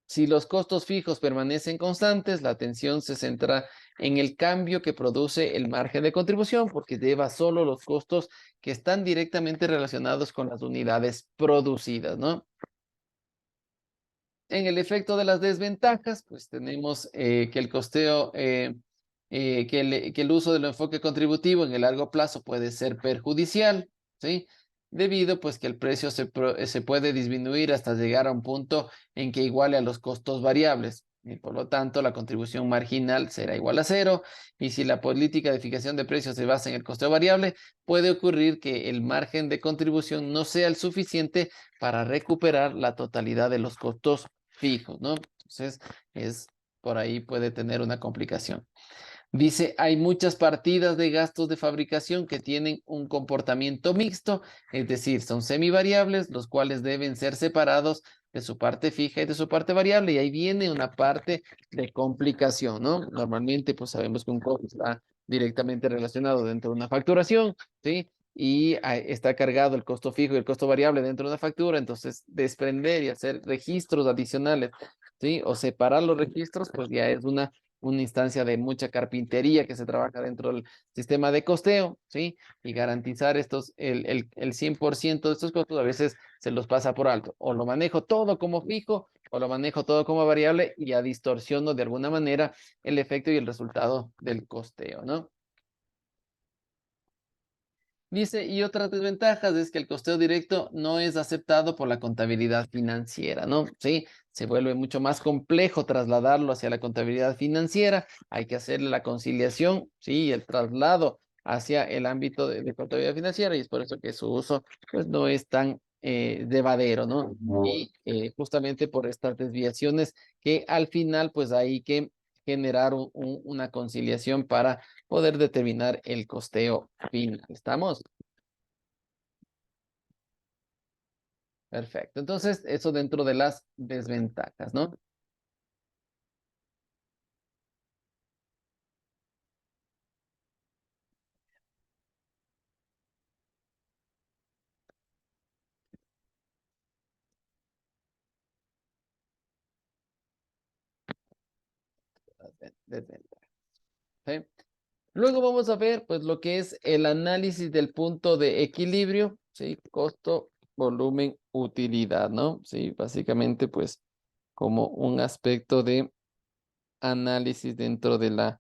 Si los costos fijos permanecen constantes, la atención se centra en el cambio que produce el margen de contribución, porque lleva solo los costos que están directamente relacionados con las unidades producidas, ¿no? En el efecto de las desventajas, pues tenemos que el costeo, que el uso del enfoque contributivo en el largo plazo puede ser perjudicial, ¿sí? Debido pues que el precio se puede disminuir hasta llegar a un punto en que iguale a los costos variables y por lo tanto la contribución marginal será igual a cero, y si la política de fijación de precios se basa en el costeo variable, puede ocurrir que el margen de contribución no sea el suficiente para recuperar la totalidad de los costos fijos, ¿no? Entonces, por ahí puede tener una complicación. Dice, hay muchas partidas de gastos de fabricación que tienen un comportamiento mixto, es decir, son semivariables, los cuales deben ser separados de su parte fija y de su parte variable, y ahí viene una parte de complicación, ¿no? Normalmente, pues sabemos que un costo está directamente relacionado dentro de una facturación, ¿sí? Y está cargado el costo fijo y el costo variable dentro de una factura, entonces desprender y hacer registros adicionales, ¿sí? O separar los registros, pues ya es una instancia de mucha carpintería que se trabaja dentro del sistema de costeo, ¿sí? Y garantizar el 100% de estos costos a veces se los pasa por alto. O lo manejo todo como fijo o lo manejo todo como variable y ya distorsiono de alguna manera el efecto y el resultado del costeo, ¿no? Dice, y otras desventajas es que el costeo directo no es aceptado por la contabilidad financiera, ¿no? Sí, se vuelve mucho más complejo trasladarlo hacia la contabilidad financiera, hay que hacerle la conciliación, sí, el traslado hacia el ámbito de contabilidad financiera y es por eso que su uso pues no es tan llevadero, ¿no? Y justamente por estas desviaciones que al final pues hay que generar una conciliación para poder determinar el costeo final. ¿Estamos? Perfecto. Entonces, eso dentro de las desventajas, ¿no? Desventajas. ¿Sí? Luego vamos a ver, pues, lo que es el análisis del punto de equilibrio, ¿sí? Costo, volumen, utilidad, ¿no? Sí, básicamente, pues, como un aspecto de análisis dentro de la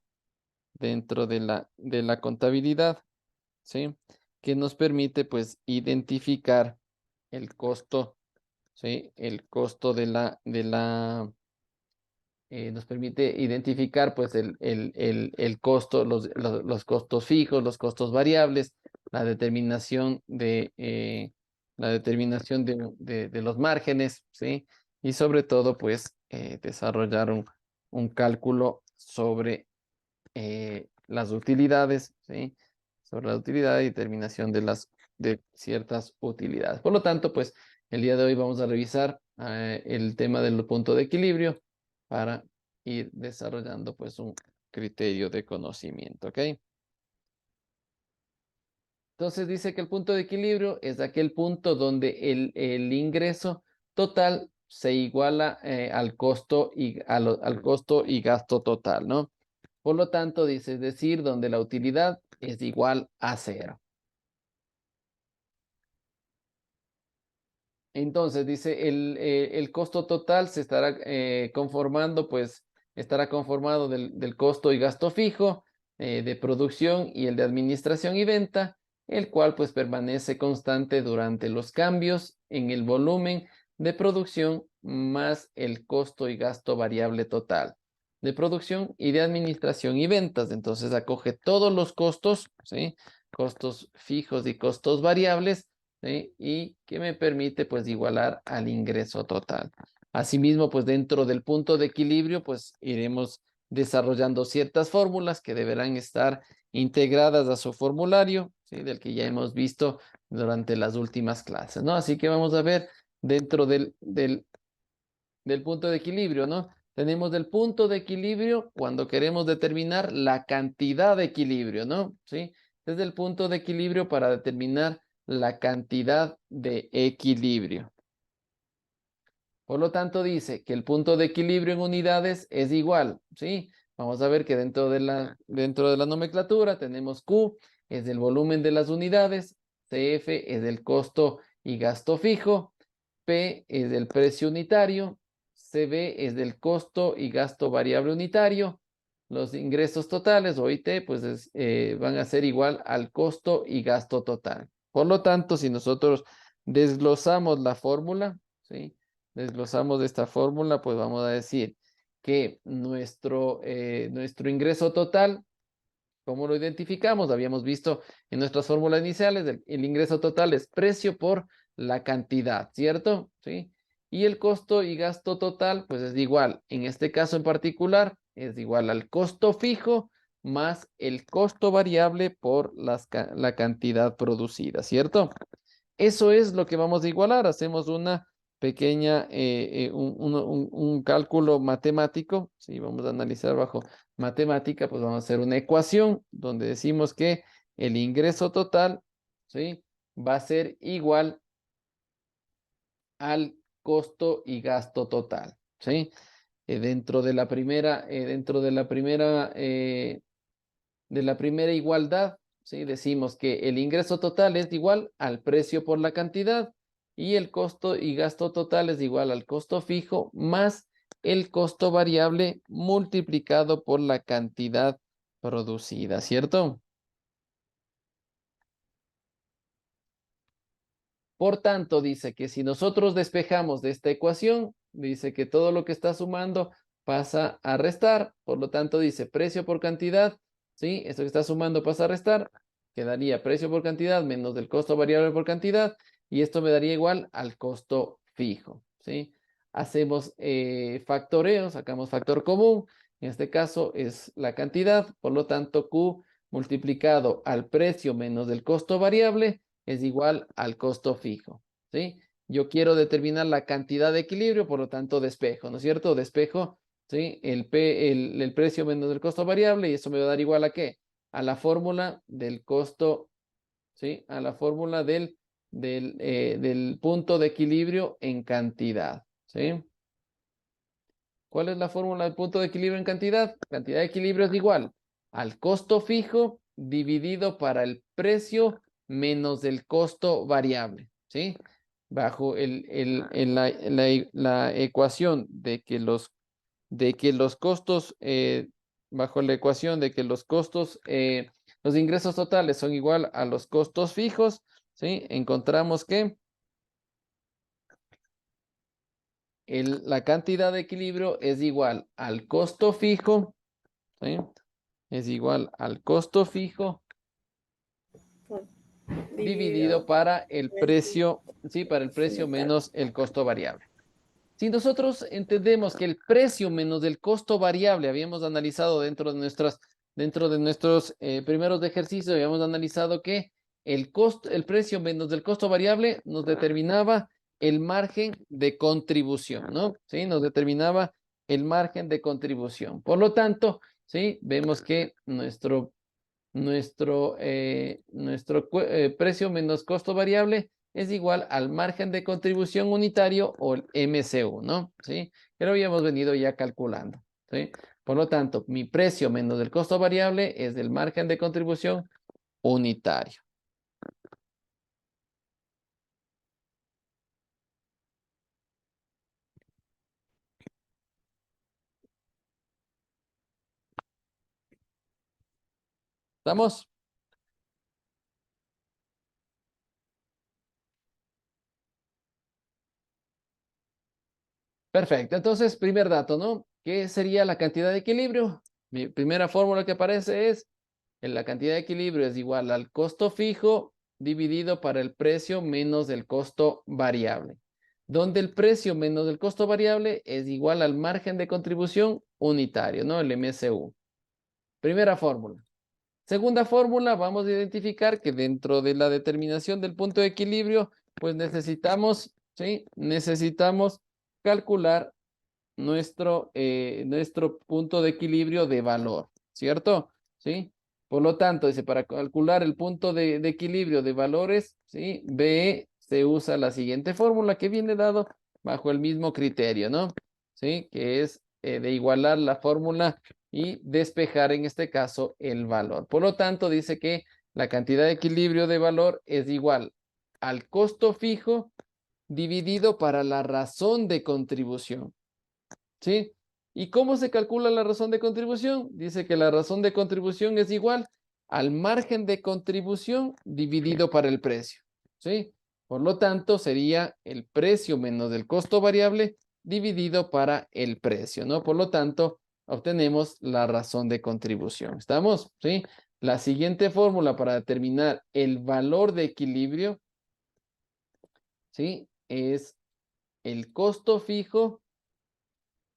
contabilidad, ¿sí? Que nos permite, pues, identificar el costo, ¿sí? El costo nos permite identificar, pues, el costo, los costos fijos, los costos variables, la determinación de los márgenes, ¿sí? Y sobre todo, pues, desarrollar un cálculo sobre las utilidades, ¿sí? Sobre la utilidad y determinación de ciertas utilidades. Por lo tanto, pues el día de hoy vamos a revisar el tema del punto de equilibrio para ir desarrollando pues un criterio de conocimiento, ¿ok? Entonces dice que el punto de equilibrio es aquel punto donde el ingreso total se iguala al costo al costo y gasto total, ¿no? Por lo tanto, dice, es decir, donde la utilidad es igual a cero. Entonces, dice, el costo total se estará conformando, pues, estará conformado del costo y gasto fijo, de producción y el de administración y venta, el cual, pues, permanece constante durante los cambios en el volumen de producción más el costo y gasto variable total de producción y de administración y ventas. Entonces, acoge todos los costos, ¿sí? Costos fijos y costos variables, ¿sí? Y que me permite pues igualar al ingreso total. Asimismo, pues dentro del punto de equilibrio, pues iremos desarrollando ciertas fórmulas que deberán estar integradas a su formulario, ¿sí? Del que ya hemos visto durante las últimas clases, ¿no? Así que vamos a ver dentro del punto de equilibrio, ¿no? Tenemos el punto de equilibrio cuando queremos determinar la cantidad de equilibrio, ¿no? ¿Sí? Es el punto de equilibrio para determinar la cantidad de equilibrio. Por lo tanto, dice que el punto de equilibrio en unidades es igual, ¿sí? Vamos a ver que dentro de la nomenclatura tenemos Q, es el volumen de las unidades, CF es el costo y gasto fijo, P es el precio unitario, CB es del costo y gasto variable unitario, los ingresos totales o IT pues van a ser igual al costo y gasto total. Por lo tanto, si nosotros desglosamos la fórmula, ¿sí? Desglosamos esta fórmula, pues vamos a decir que nuestro ingreso total, ¿cómo lo identificamos? Habíamos visto en nuestras fórmulas iniciales, el ingreso total es precio por la cantidad, ¿cierto? ¿Sí? Y el costo y gasto total, pues es igual. En este caso en particular, es igual al costo fijo más el costo variable por la cantidad producida, ¿cierto? Eso es lo que vamos a igualar. Hacemos una un cálculo matemático. Si vamos a analizar bajo matemática, pues vamos a hacer una ecuación donde decimos que el ingreso total, ¿sí?, va a ser igual al costo y gasto total, ¿sí? Dentro de la primera, de la primera igualdad, ¿sí?, decimos que el ingreso total es igual al precio por la cantidad y el costo y gasto total es igual al costo fijo más el costo variable multiplicado por la cantidad producida, ¿cierto? Por tanto, dice que si nosotros despejamos de esta ecuación, dice que todo lo que está sumando pasa a restar. Por lo tanto, dice precio por cantidad, ¿sí? Esto que está sumando pasa a restar. Quedaría precio por cantidad menos del costo variable por cantidad. Y esto me daría igual al costo fijo, ¿sí? Hacemos factoreo, sacamos factor común. En este caso es la cantidad. Por lo tanto, Q multiplicado al precio menos del costo variable es igual al costo fijo, ¿sí? Yo quiero determinar la cantidad de equilibrio, por lo tanto despejo, ¿no es cierto? Despejo, ¿sí?, el precio menos el costo variable y eso me va a dar igual a ¿qué? A la fórmula del costo, ¿sí? A la fórmula del punto de equilibrio en cantidad, ¿sí? ¿Cuál es la fórmula del punto de equilibrio en cantidad? Cantidad de equilibrio es igual al costo fijo dividido para el precio menos el costo variable, ¿sí? Bajo la ecuación de que los costos, bajo la ecuación de que los costos, los ingresos totales son igual a los costos fijos, ¿sí? Encontramos que la cantidad de equilibrio es igual al costo fijo, ¿sí? Es igual al costo fijo dividido para el precio, ¿sí?, para el precio menos el costo variable. Si nosotros entendemos que el precio menos el costo variable, habíamos analizado dentro de nuestros primeros ejercicios, habíamos analizado que el precio menos el costo variable nos determinaba el margen de contribución, ¿no? Sí, nos determinaba el margen de contribución. Por lo tanto, sí, vemos que nuestro precio menos costo variable es igual al margen de contribución unitario o el MCU, ¿no? ¿Sí? Que lo habíamos venido ya calculando, ¿sí? Por lo tanto, mi precio menos el costo variable es del margen de contribución unitario. ¿Estamos? Perfecto. Entonces, primer dato, ¿no? ¿Qué sería la cantidad de equilibrio? Mi primera fórmula que aparece es la cantidad de equilibrio es igual al costo fijo dividido para el precio menos el costo variable, donde el precio menos el costo variable es igual al margen de contribución unitario, ¿no? El MCU. Primera fórmula. Segunda fórmula, vamos a identificar que dentro de la determinación del punto de equilibrio, pues necesitamos, ¿sí? Necesitamos calcular nuestro punto de equilibrio de valor, ¿cierto? ¿Sí? Por lo tanto, dice, para calcular el punto de equilibrio de valores, ¿sí?, B se usa la siguiente fórmula que viene dado bajo el mismo criterio, ¿no? ¿Sí? Que es de igualar la fórmula y despejar en este caso el valor. Por lo tanto, dice que la cantidad de equilibrio de valor es igual al costo fijo dividido para la razón de contribución. ¿Sí? ¿Y cómo se calcula la razón de contribución? Dice que la razón de contribución es igual al margen de contribución dividido para el precio, ¿sí? Por lo tanto, sería el precio menos el costo variable dividido para el precio, ¿no? Por lo tanto, obtenemos la razón de contribución. ¿Estamos? ¿Sí? La siguiente fórmula para determinar el valor de equilibrio, ¿sí?, es el costo fijo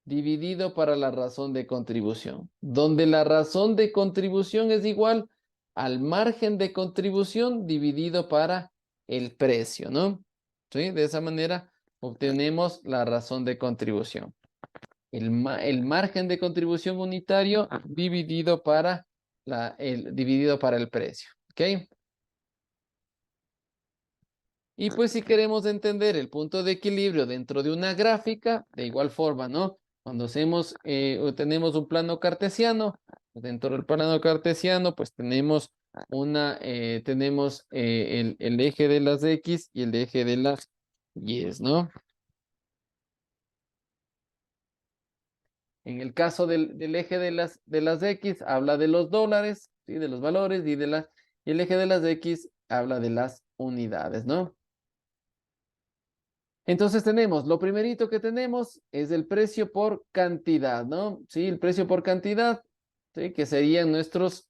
dividido para la razón de contribución, donde la razón de contribución es igual al margen de contribución dividido para el precio, ¿no? ¿Sí? De esa manera obtenemos la razón de contribución. El margen de contribución unitario dividido para dividido para el precio. ¿Ok? Y pues si queremos entender el punto de equilibrio dentro de una gráfica, de igual forma, ¿no? Cuando hacemos o tenemos un plano cartesiano, dentro del plano cartesiano, pues tenemos el eje de las X y el eje de las Y, ¿no? En el caso del eje de las X, habla de los dólares, ¿sí? De los valores, y el eje de las X habla de las unidades, ¿no? Entonces tenemos, lo primerito que tenemos es el precio por cantidad, ¿no? Sí, el precio por cantidad, ¿sí? Que serían nuestros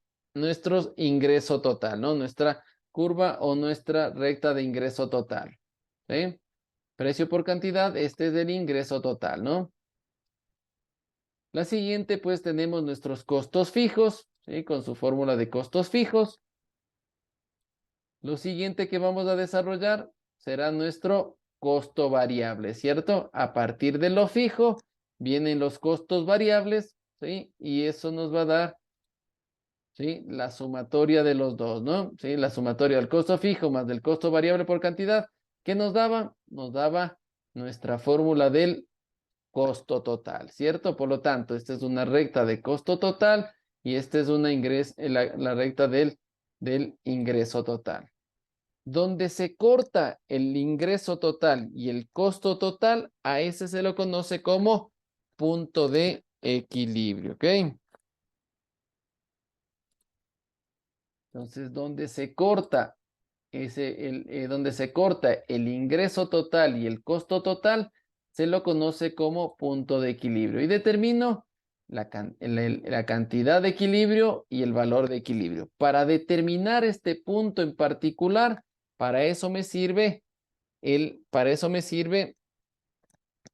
ingreso total, ¿no? Nuestra curva o nuestra recta de ingreso total, ¿sí? Precio por cantidad, este es el ingreso total, ¿no? La siguiente, pues tenemos nuestros costos fijos, ¿sí? Con su fórmula de costos fijos. Lo siguiente que vamos a desarrollar será nuestro costo variable, ¿cierto? A partir de lo fijo vienen los costos variables, ¿sí? Y eso nos va a dar, ¿sí? La sumatoria de los dos, ¿no? ¿Sí? La sumatoria del costo fijo más del costo variable por cantidad. ¿Qué nos daba? Nos daba nuestra fórmula del costo total, ¿cierto? Por lo tanto, esta es una recta de costo total y esta es la recta del ingreso total. Donde se corta el ingreso total y el costo total, a ese se lo conoce como punto de equilibrio, ¿ok? Entonces, donde se corta el ingreso total y el costo total, se lo conoce como punto de equilibrio. Y determino la cantidad de equilibrio y el valor de equilibrio. Para determinar este punto en particular, para eso me sirve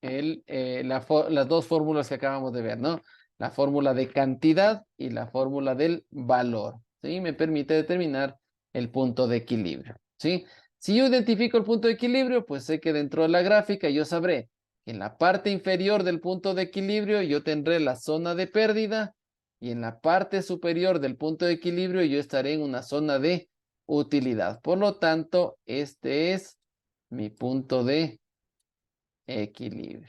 las dos fórmulas que acabamos de ver, ¿no? La fórmula de cantidad y la fórmula del valor, ¿sí? Me permite determinar el punto de equilibrio, ¿sí? Si yo identifico el punto de equilibrio, pues sé que dentro de la gráfica yo sabré que en la parte inferior del punto de equilibrio yo tendré la zona de pérdida y en la parte superior del punto de equilibrio yo estaré en una zona de utilidad. Por lo tanto, este es mi punto de equilibrio,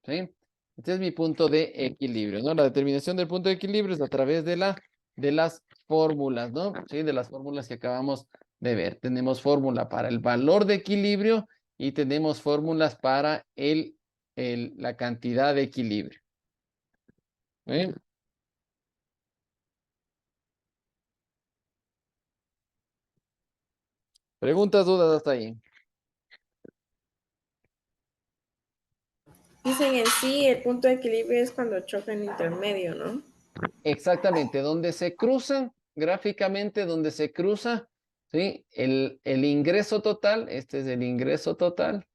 ¿sí? Este es mi punto de equilibrio, ¿no? La determinación del punto de equilibrio es a través de las fórmulas, ¿no? Sí, de las fórmulas que acabamos de ver. Tenemos fórmula para el valor de equilibrio y tenemos fórmulas para la cantidad de equilibrio. ¿Sí? ¿Preguntas, dudas hasta ahí? Dicen en sí, el punto de equilibrio es cuando choca en intermedio, ¿no? Exactamente, donde se cruzan, gráficamente, donde se cruza, ¿sí? El ingreso total, este es el ingreso total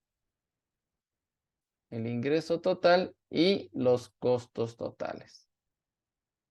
y los costos totales,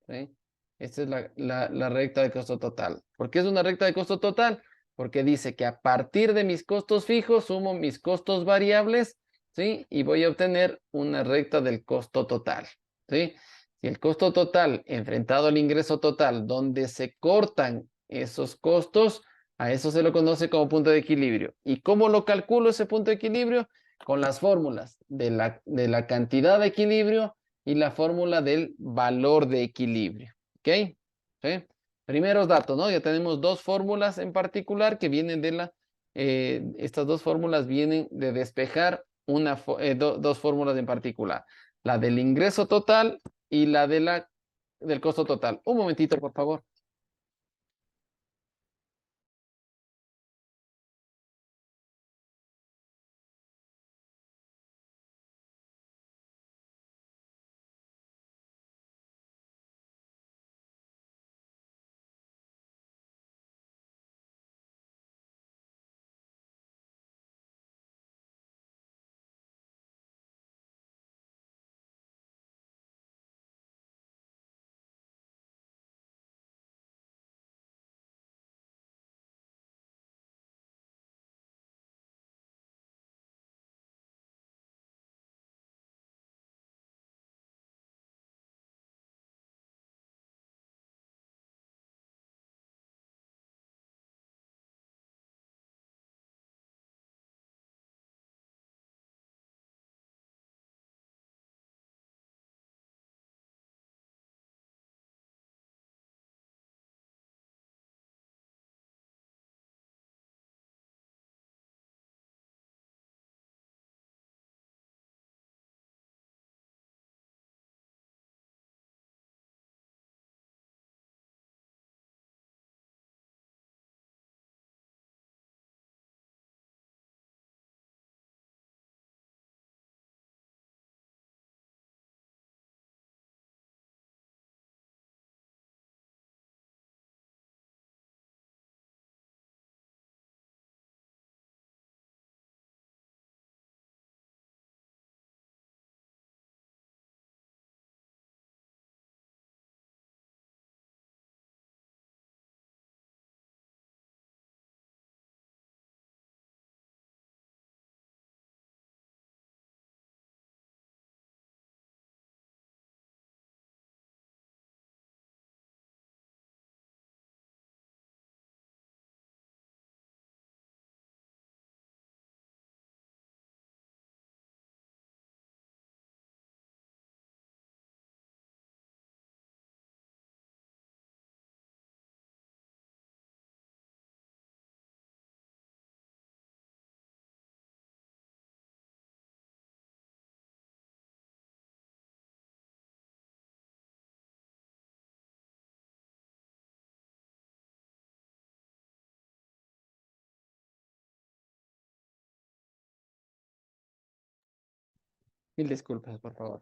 ¿sí? Esta es la recta de costo total. ¿Por qué es una recta de costo total? Porque dice que a partir de mis costos fijos sumo mis costos variables, ¿sí? Y voy a obtener una recta del costo total, ¿sí? Si el costo total enfrentado al ingreso total, donde se cortan esos costos, a eso se lo conoce como punto de equilibrio. ¿Y cómo lo calculo ese punto de equilibrio? Con las fórmulas de la cantidad de equilibrio y la fórmula del valor de equilibrio. ¿Ok? ¿Sí? Primeros datos, ¿no? Ya tenemos dos fórmulas en particular que vienen estas dos fórmulas vienen de despejar dos fórmulas en particular. La del ingreso total y la del costo total. Un momentito, por favor. Mil disculpas, por favor.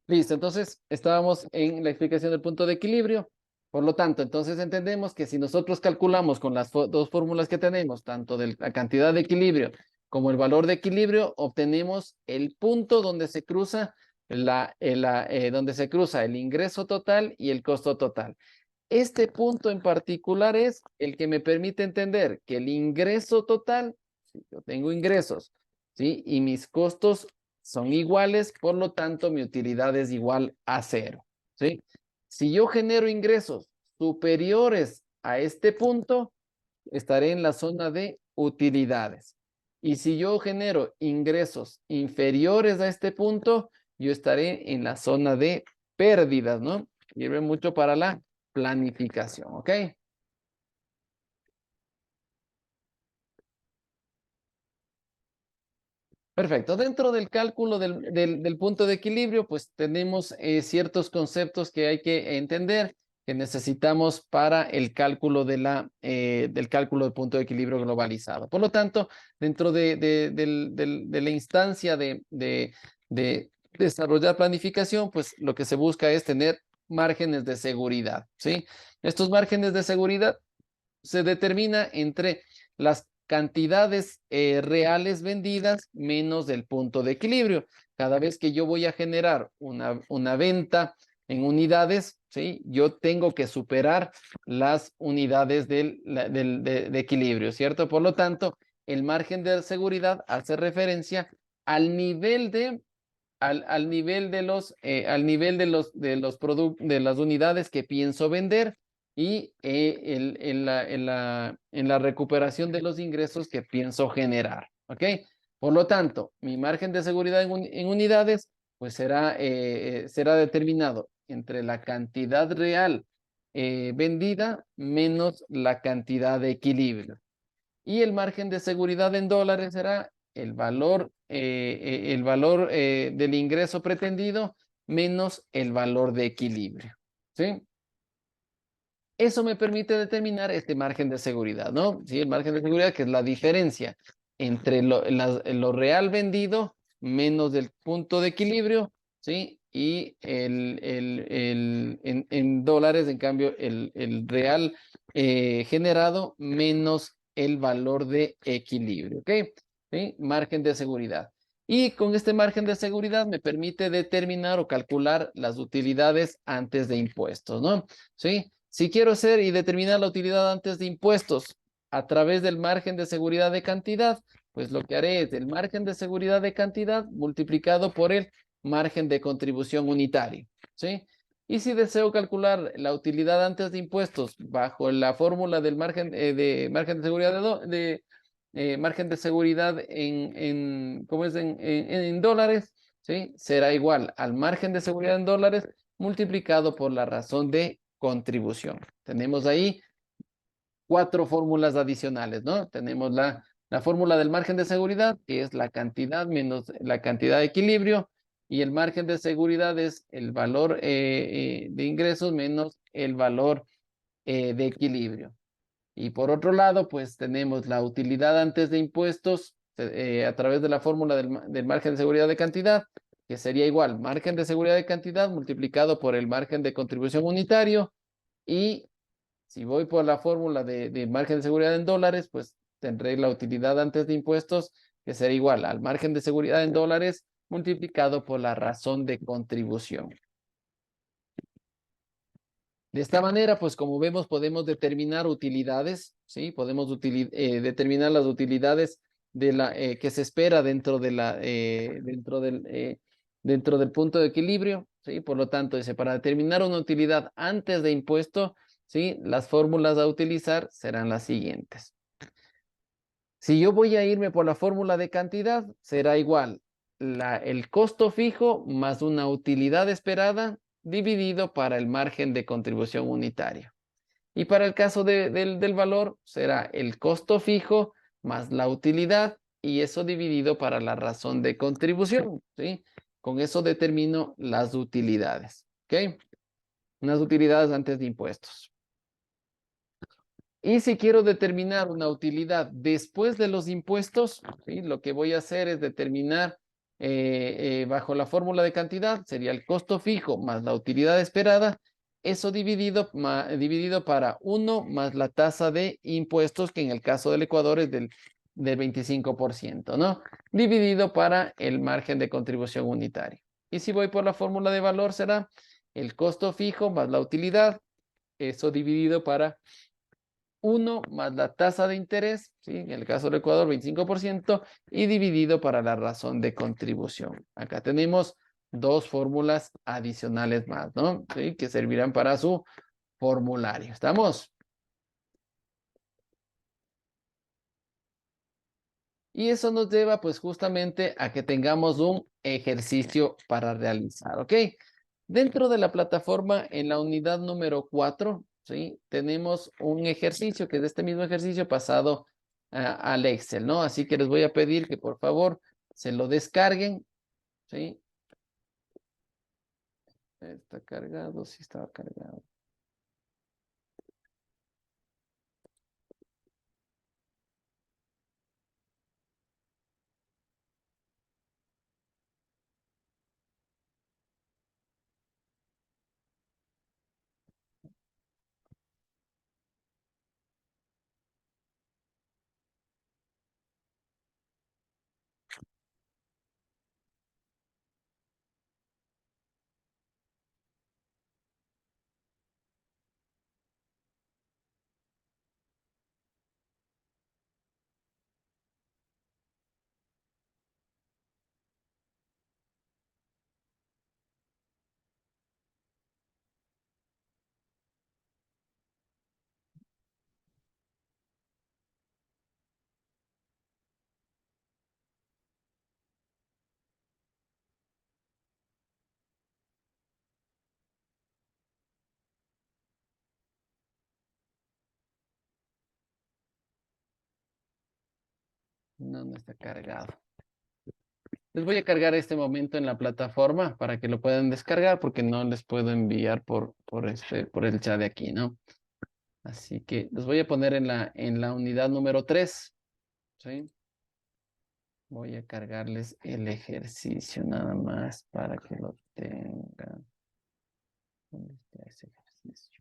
Listo, entonces estábamos en la explicación del punto de equilibrio. Por lo tanto, entonces entendemos que si nosotros calculamos con las dos fórmulas que tenemos, tanto de la cantidad de equilibrio como el valor de equilibrio, obtenemos el punto donde se cruza donde se cruza el ingreso total y el costo total. Este punto en particular es el que me permite entender que el ingreso total, si yo tengo ingresos, ¿sí? Y mis costos son iguales, por lo tanto, mi utilidad es igual a 0, ¿sí? Si yo genero ingresos superiores a este punto, estaré en la zona de utilidades. Y si yo genero ingresos inferiores a este punto, yo estaré en la zona de pérdidas, ¿no? Sirve mucho para la planificación, ¿ok? Perfecto. Dentro del cálculo del punto de equilibrio, pues tenemos ciertos conceptos que hay que entender, que necesitamos para el cálculo del cálculo del punto de equilibrio globalizado. Por lo tanto, dentro de la instancia de desarrollar planificación, pues lo que se busca es tener márgenes de seguridad, ¿sí? Estos márgenes de seguridad se determina entre las cantidades reales vendidas menos el punto de equilibrio. Cada vez que yo voy a generar una venta en unidades, ¿sí? Yo tengo que superar las unidades de equilibrio, ¿cierto? Por lo tanto, el margen de seguridad hace referencia al nivel al nivel de las unidades que pienso vender y en la recuperación de los ingresos que pienso generar, ¿ok? Por lo tanto, mi margen de seguridad en unidades, pues será determinado entre la cantidad real vendida menos la cantidad de equilibrio. Y el margen de seguridad en dólares será el valor del ingreso pretendido menos el valor de equilibrio, ¿sí? Eso me permite determinar este margen de seguridad, ¿no? Sí, el margen de seguridad, que es la diferencia entre lo real vendido menos el punto de equilibrio, ¿sí? Y en dólares, en cambio, el real generado menos el valor de equilibrio, ¿ok? ¿Sí? Margen de seguridad. Y con este margen de seguridad me permite determinar o calcular las utilidades antes de impuestos, ¿no? ¿Sí? Si quiero hacer y determinar la utilidad antes de impuestos a través del margen de seguridad de cantidad, pues lo que haré es el margen de seguridad de cantidad multiplicado por el margen de contribución unitario, ¿sí? Y si deseo calcular la utilidad antes de impuestos bajo la fórmula del margen de seguridad margen de seguridad ¿cómo es? En dólares, ¿sí? Será igual al margen de seguridad en dólares multiplicado por la razón de contribución. Tenemos ahí 4 fórmulas adicionales, ¿no? Tenemos la fórmula del margen de seguridad, que es la cantidad menos la cantidad de equilibrio, y el margen de seguridad es el valor de ingresos menos el valor de equilibrio. Y por otro lado, pues tenemos la utilidad antes de impuestos a través de la fórmula del margen de seguridad de cantidad, que sería igual margen de seguridad de cantidad multiplicado por el margen de contribución unitario. Y si voy por la fórmula de margen de seguridad en dólares, pues tendré la utilidad antes de impuestos, que será igual al margen de seguridad en dólares multiplicado por la razón de contribución. De esta manera, pues como vemos, podemos determinar utilidades, ¿sí? Podemos determinar las utilidades que se espera dentro del punto de equilibrio, ¿sí? Por lo tanto, dice, para determinar una utilidad antes de impuesto, ¿sí? Las fórmulas a utilizar serán las siguientes. Si yo voy a irme por la fórmula de cantidad, será igual el costo fijo más una utilidad esperada dividido para el margen de contribución unitario. Y para el caso del valor, será el costo fijo más la utilidad y eso dividido para la razón de contribución, ¿sí? Con eso determino las utilidades, ¿ok? Unas utilidades antes de impuestos. Y si quiero determinar una utilidad después de los impuestos, ¿sí? Lo que voy a hacer es determinar bajo la fórmula de cantidad sería el costo fijo más la utilidad esperada, eso dividido para 1 más la tasa de impuestos, que en el caso del Ecuador es del 25%, ¿no? Dividido para el margen de contribución unitario. Y si voy por la fórmula de valor será el costo fijo más la utilidad, eso dividido para 1 más la tasa de interés, ¿sí? En el caso del Ecuador, 25%, y dividido para la razón de contribución. Acá tenemos dos fórmulas adicionales más, ¿no? ¿Sí? Que servirán para su formulario. ¿Estamos? Y eso nos lleva pues justamente a que tengamos un ejercicio para realizar, ¿ok? Dentro de la plataforma, en la unidad número 4, ¿sí? Tenemos un ejercicio que es este mismo ejercicio pasado al Excel, ¿no? Así que les voy a pedir que por favor se lo descarguen, ¿sí? Está cargado, sí estaba cargado. No, no está cargado. Les voy a cargar este momento en la plataforma para que lo puedan descargar porque no les puedo enviar por el chat de aquí, ¿no? Así que los voy a poner en la unidad número 3, ¿sí? Voy a cargarles el ejercicio nada más para que lo tengan. ¿Dónde está ese ejercicio?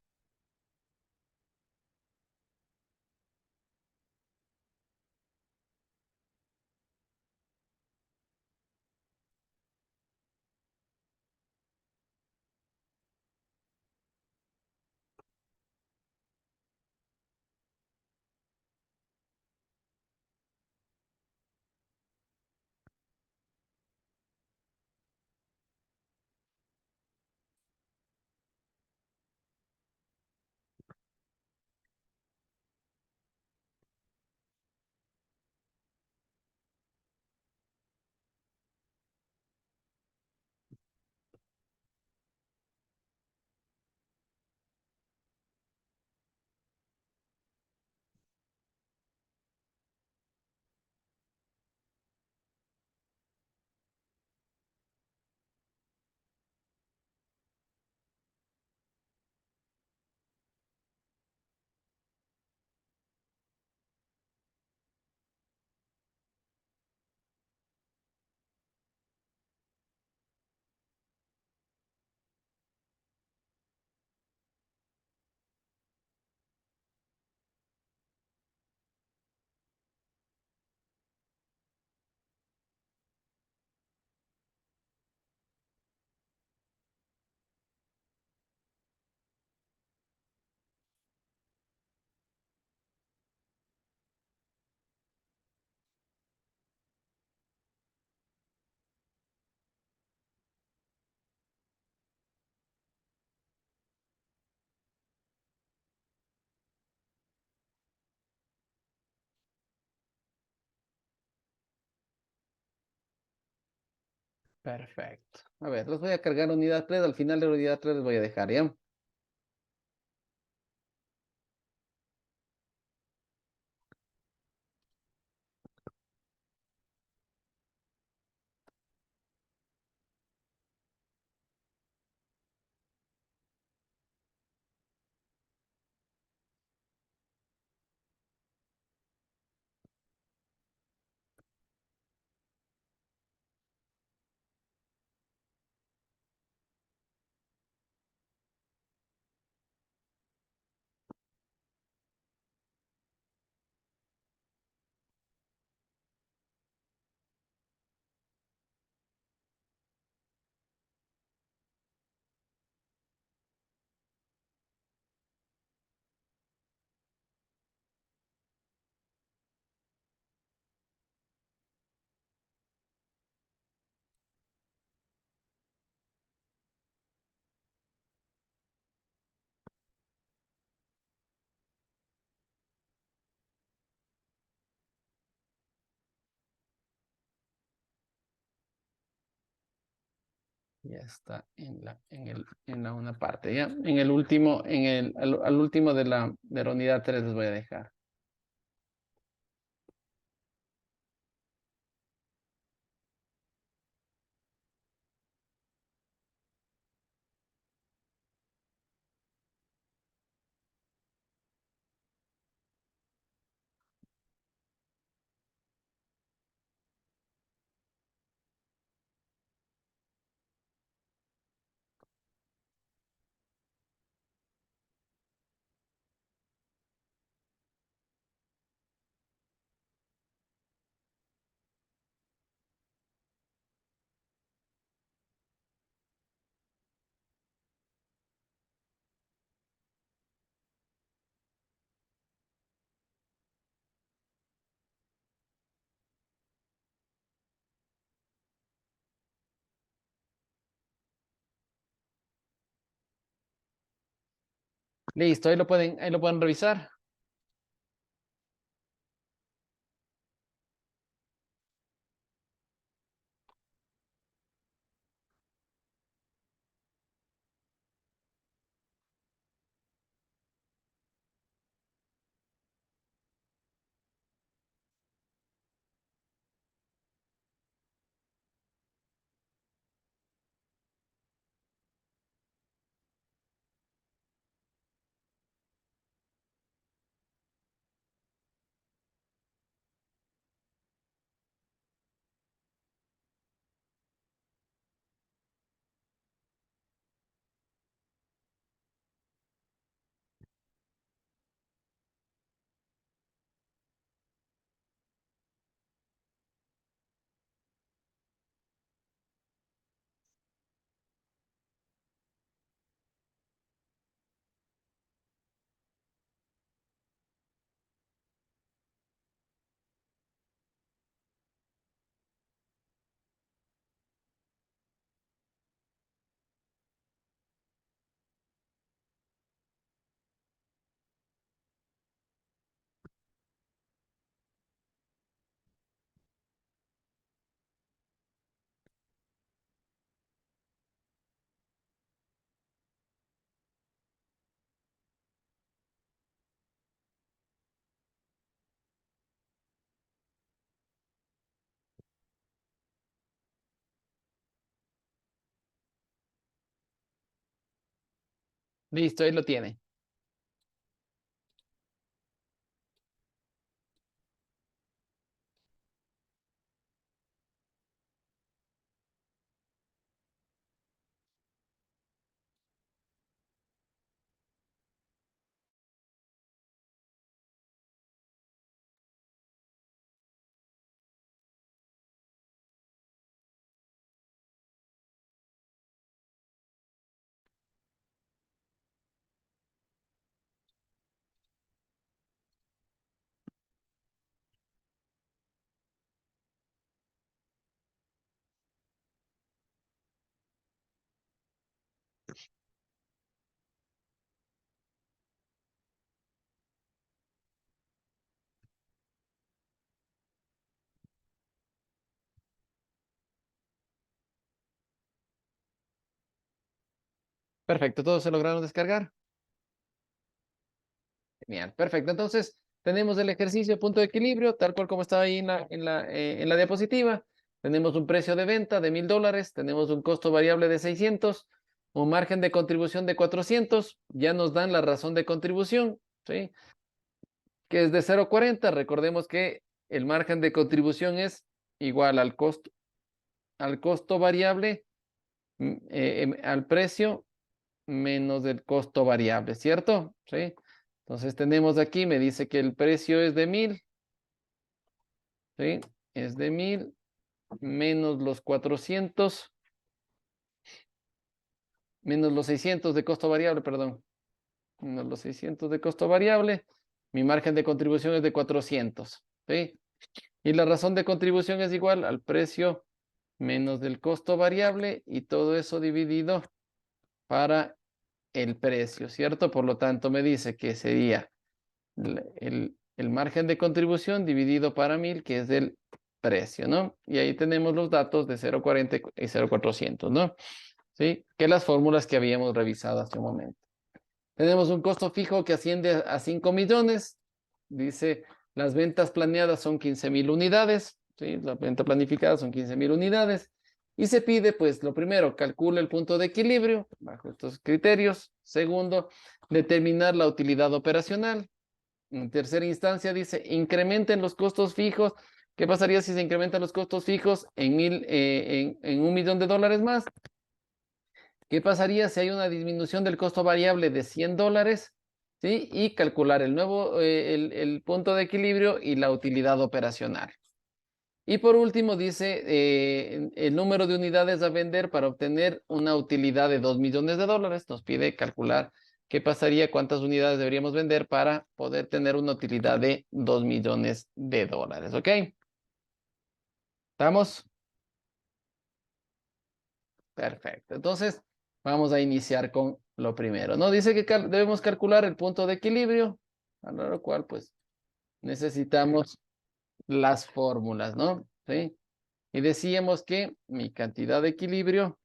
Perfecto. A ver, los voy a cargar unidad 3. Al final de la unidad 3 les voy a dejar, ¿ya? Ya está en la una parte, ¿ya? En el último, al último de la unidad 3 les voy a dejar. Listo, ahí lo pueden revisar. Listo, ahí lo tiene. Perfecto, todos se lograron descargar. Genial, perfecto. Entonces, tenemos el ejercicio de punto de equilibrio, tal cual como estaba ahí en la diapositiva. Tenemos un precio de venta de $1000, tenemos un costo variable de 600, un margen de contribución de 400. Ya nos dan la razón de contribución, ¿sí? Que es de 0,40. Recordemos que el margen de contribución es igual al costo variable, al precio menos el costo variable, ¿cierto? ¿Sí? Entonces tenemos aquí, me dice que el precio es de 1000, ¿sí? Es de 1000 menos los 400, menos los 600 de costo variable, perdón. Menos los 600 de costo variable. Mi margen de contribución es de 400, ¿sí? Y la razón de contribución es igual al precio menos del costo variable y todo eso dividido para el precio, ¿cierto? Por lo tanto, me dice que sería el margen de contribución dividido para 1000, que es el precio, ¿no? Y ahí tenemos los datos de 0,40 y 0,400, ¿no? ¿sí? Que las fórmulas que habíamos revisado hace un momento. Tenemos un costo fijo que asciende a 5 millones. Dice, las ventas planeadas son 15,000 unidades. ¿Sí? La venta planificada son 15,000 unidades. Y se pide, pues, lo primero, calcula el punto de equilibrio bajo estos criterios. Segundo, determinar la utilidad operacional. En tercera instancia dice, incrementen los costos fijos. ¿Qué pasaría si se incrementan los costos fijos en 1 millón de dólares más? ¿Qué pasaría si hay una disminución del costo variable de $100? ¿Sí? Y calcular el nuevo, el punto de equilibrio y la utilidad operacional. Y por último dice el número de unidades a vender para obtener una utilidad de $2 millones. Nos pide calcular qué pasaría, cuántas unidades deberíamos vender para poder tener una utilidad de $2 millones. ¿Ok? ¿Estamos? Perfecto. Entonces, vamos a iniciar con lo primero, ¿no? Dice que debemos calcular el punto de equilibrio, a lo cual, pues, necesitamos las fórmulas, ¿no? ¿Sí? Y decíamos que mi cantidad de equilibrio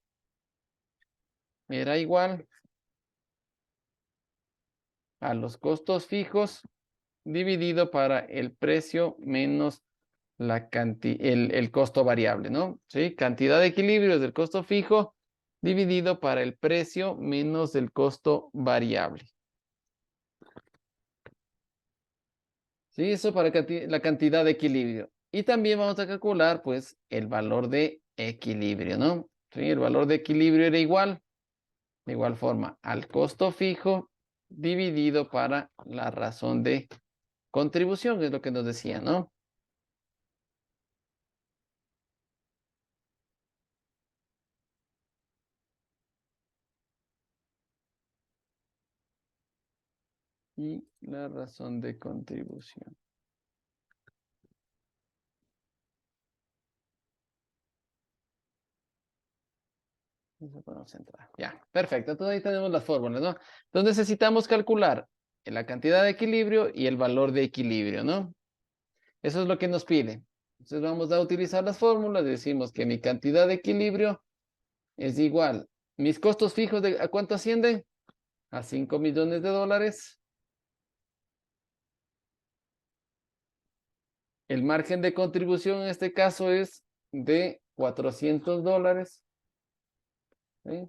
era igual a los costos fijos dividido para el precio menos el costo variable, ¿no? ¿Sí? Cantidad de equilibrio es el costo fijo dividido para el precio menos el costo variable. ¿Sí? Eso para la cantidad de equilibrio. Y también vamos a calcular, pues, el valor de equilibrio, ¿no? ¿Sí? El valor de equilibrio era igual, de igual forma, al costo fijo dividido para la razón de contribución, es lo que nos decía, ¿no? Y la razón de contribución. Eso podemos entrar. Ya, perfecto. Entonces ahí tenemos las fórmulas, ¿no? Entonces necesitamos calcular la cantidad de equilibrio y el valor de equilibrio, ¿no? Eso es lo que nos pide. Entonces vamos a utilizar las fórmulas. Decimos que mi cantidad de equilibrio es igual. Mis costos fijos, ¿a cuánto ascienden? A $5 millones. El margen de contribución en este caso es de $400. ¿Sí?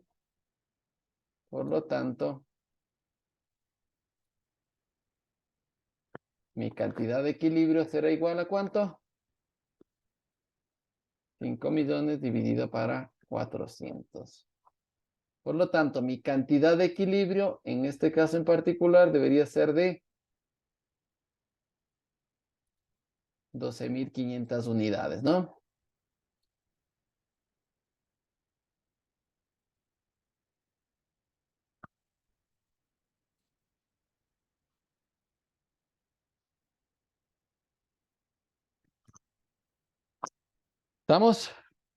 Por lo tanto, mi cantidad de equilibrio será igual a ¿cuánto? 5 millones dividido para 400. Por lo tanto, mi cantidad de equilibrio, en este caso en particular, debería ser de 12,500 unidades, ¿no? ¿Estamos?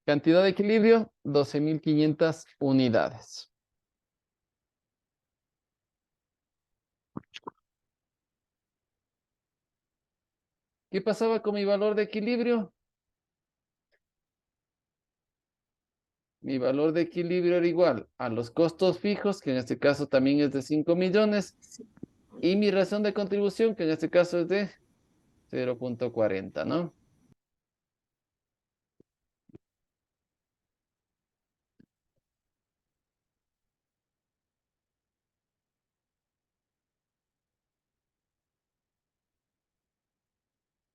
Cantidad de equilibrio, 12,500 unidades. ¿Qué pasaba con mi valor de equilibrio? Mi valor de equilibrio era igual a los costos fijos, que en este caso también es de 5 millones, y mi razón de contribución, que en este caso es de 0,40, ¿no?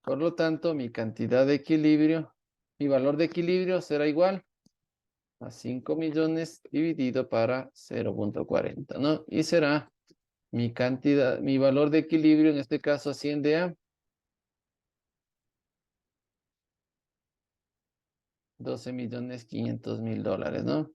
Por lo tanto, mi cantidad de equilibrio, mi valor de equilibrio será igual a 5 millones dividido para 0,40, ¿no? Y será mi cantidad, mi valor de equilibrio en este caso asciende a $12,500,000, ¿no?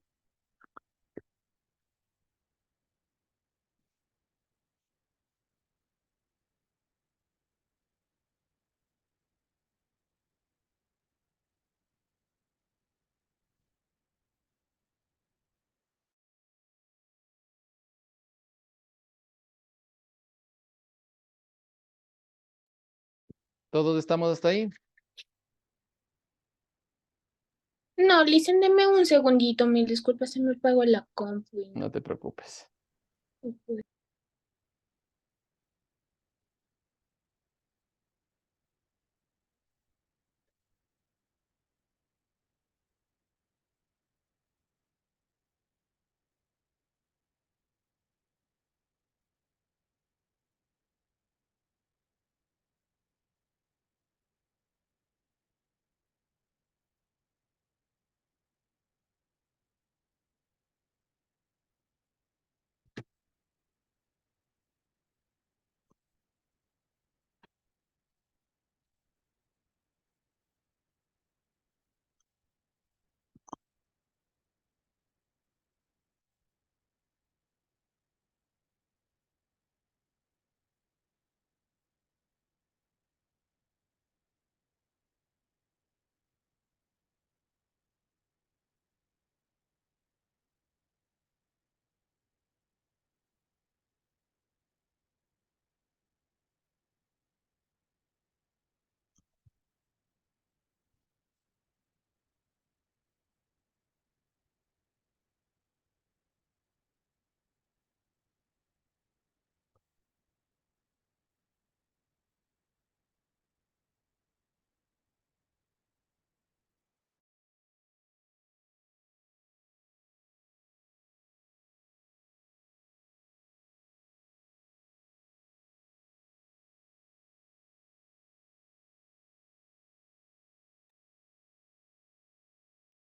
¿Todos estamos hasta ahí? No, listen, deme un segundito, mil disculpas, se me apagó la compu. No te preocupes.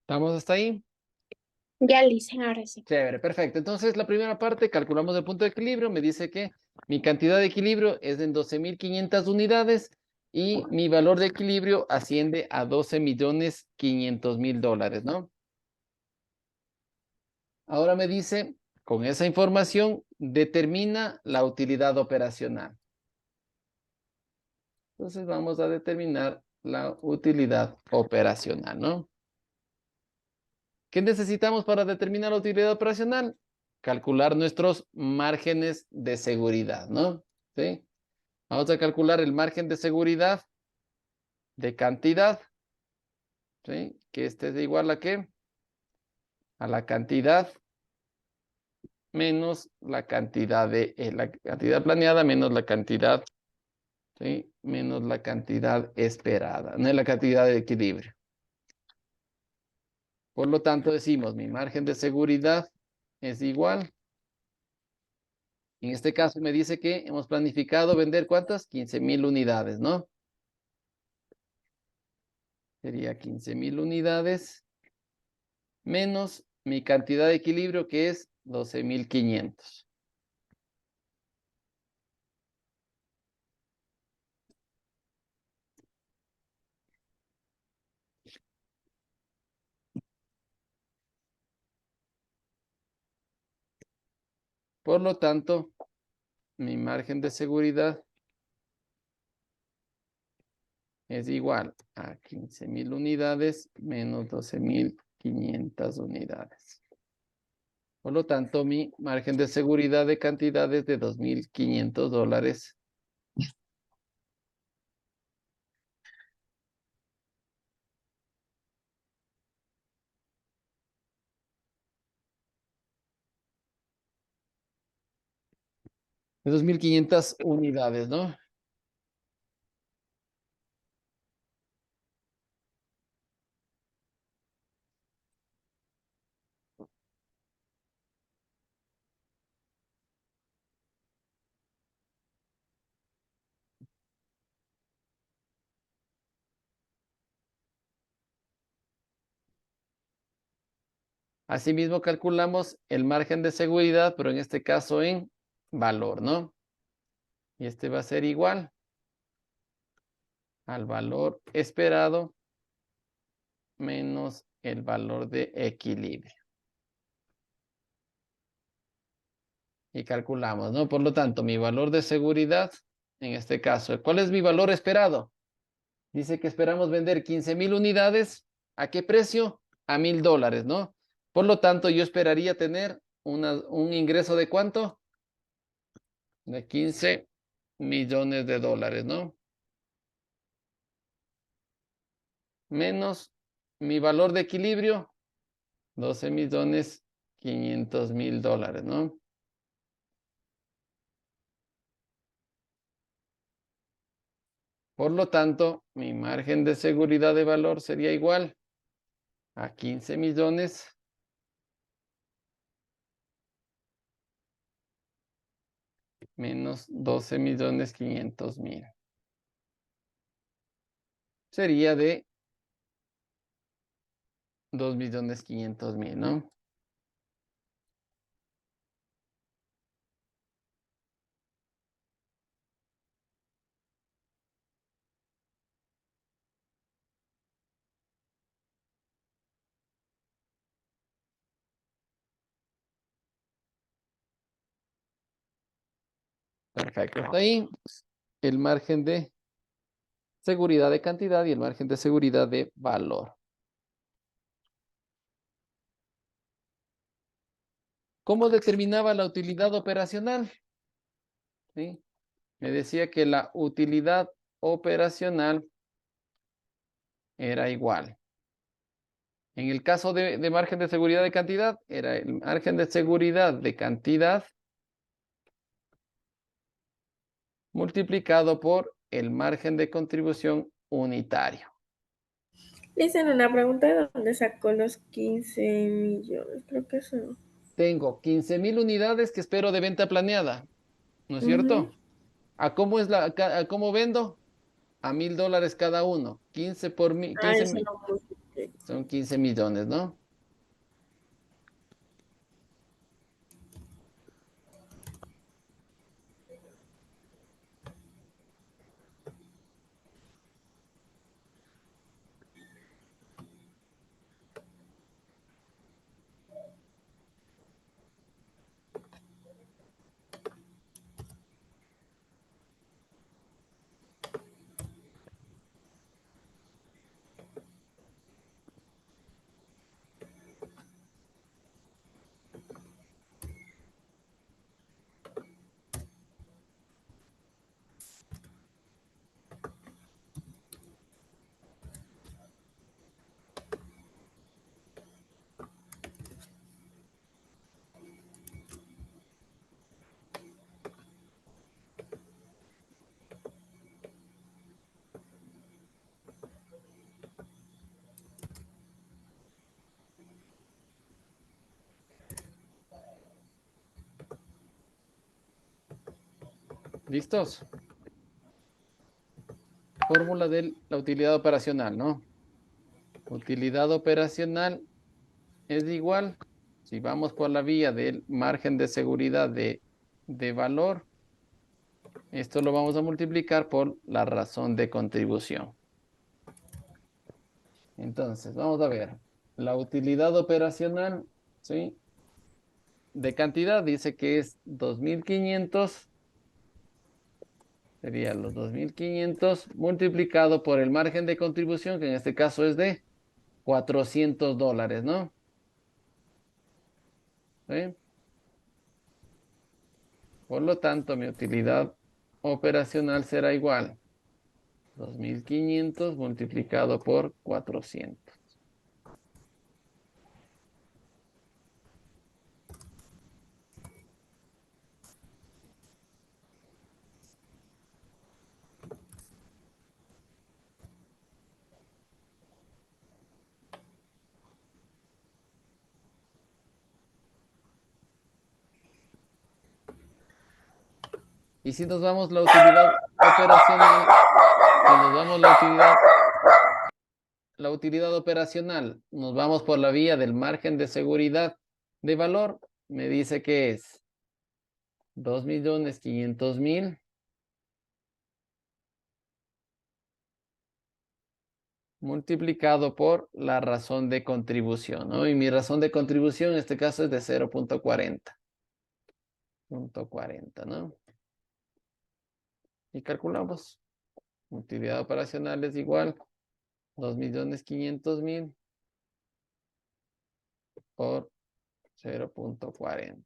¿Estamos hasta ahí? Ya, listen, ahora sí. Chévere, perfecto. Entonces, la primera parte, calculamos el punto de equilibrio. Me dice que mi cantidad de equilibrio es en 12.500 unidades y mi valor de equilibrio asciende a 12.500.000 dólares, ¿no? Ahora me dice, con esa información, determina la utilidad operacional. Entonces, vamos a determinar la utilidad operacional, ¿no? ¿Qué necesitamos para determinar la utilidad operacional? Calcular nuestros márgenes de seguridad, ¿no? ¿Sí? Vamos a calcular el margen de seguridad de cantidad, ¿sí? Que este es igual a ¿qué? A la cantidad menos la cantidad de la cantidad planeada menos la cantidad, ¿sí? Menos la cantidad esperada, no es la cantidad de equilibrio. Por lo tanto, decimos mi margen de seguridad es igual. En este caso me dice que hemos planificado vender ¿cuántas? 15.000 unidades, ¿no? Sería 15.000 unidades menos mi cantidad de equilibrio que es 12.500. Por lo tanto, mi margen de seguridad es igual a 15.000 unidades menos 12.500 unidades. Por lo tanto, mi margen de seguridad de cantidad es de 2.500 dólares. De 2.500 unidades, ¿no? Asimismo, calculamos el margen de seguridad, pero en este caso en valor, ¿no? Y este va a ser igual al valor esperado menos el valor de equilibrio. Y calculamos, ¿no? Por lo tanto, mi valor de seguridad, en este caso, ¿cuál es mi valor esperado? Dice que esperamos vender 15.000 unidades. ¿A qué precio? A $1.000, ¿no? Por lo tanto, yo esperaría tener un ingreso de ¿cuánto? De 15 millones de dólares, ¿no? Menos mi valor de equilibrio, 12.500.000 dólares, ¿no? Por lo tanto, mi margen de seguridad de valor sería igual a 15 millones menos 12.500.000. Sería de 2.500.000, ¿no? Perfecto. Hasta ahí el margen de seguridad de cantidad y el margen de seguridad de valor. ¿Cómo determinaba la utilidad operacional? ¿Sí? Me decía que la utilidad operacional era igual. En el caso de margen de seguridad de cantidad, era el margen de seguridad de cantidad multiplicado por el margen de contribución unitario. Le hicieron una pregunta de dónde sacó los 15 millones, creo que eso. Tengo 15.000 unidades que espero de venta planeada, ¿no es Ujú. cierto? ¿A cómo a cómo vendo? A $1.000 cada uno. 15 por mil, Ah, 15 eso lo puse. son 15 millones, ¿no? ¿Listos? Fórmula de la utilidad operacional, ¿no? Utilidad operacional es igual, si vamos por la vía del margen de seguridad de valor, esto lo vamos a multiplicar por la razón de contribución. Entonces, vamos a ver. La utilidad operacional, ¿sí? De cantidad dice que es 2.500. Sería los 2.500 multiplicado por el margen de contribución, que en este caso es de $400, ¿no? ¿Sí? Por lo tanto, mi utilidad operacional será igual 2.500 multiplicado por 400. Y si nos vamos la utilidad operacional, si nos vamos la utilidad operacional, nos vamos por la vía del margen de seguridad de valor, me dice que es 2.500.000 multiplicado por la razón de contribución, ¿no? Y mi razón de contribución en este caso es de 0.40. Punto 40, ¿no? Y calculamos. Utilidad operacional es igual 2.500.000 por 0.40.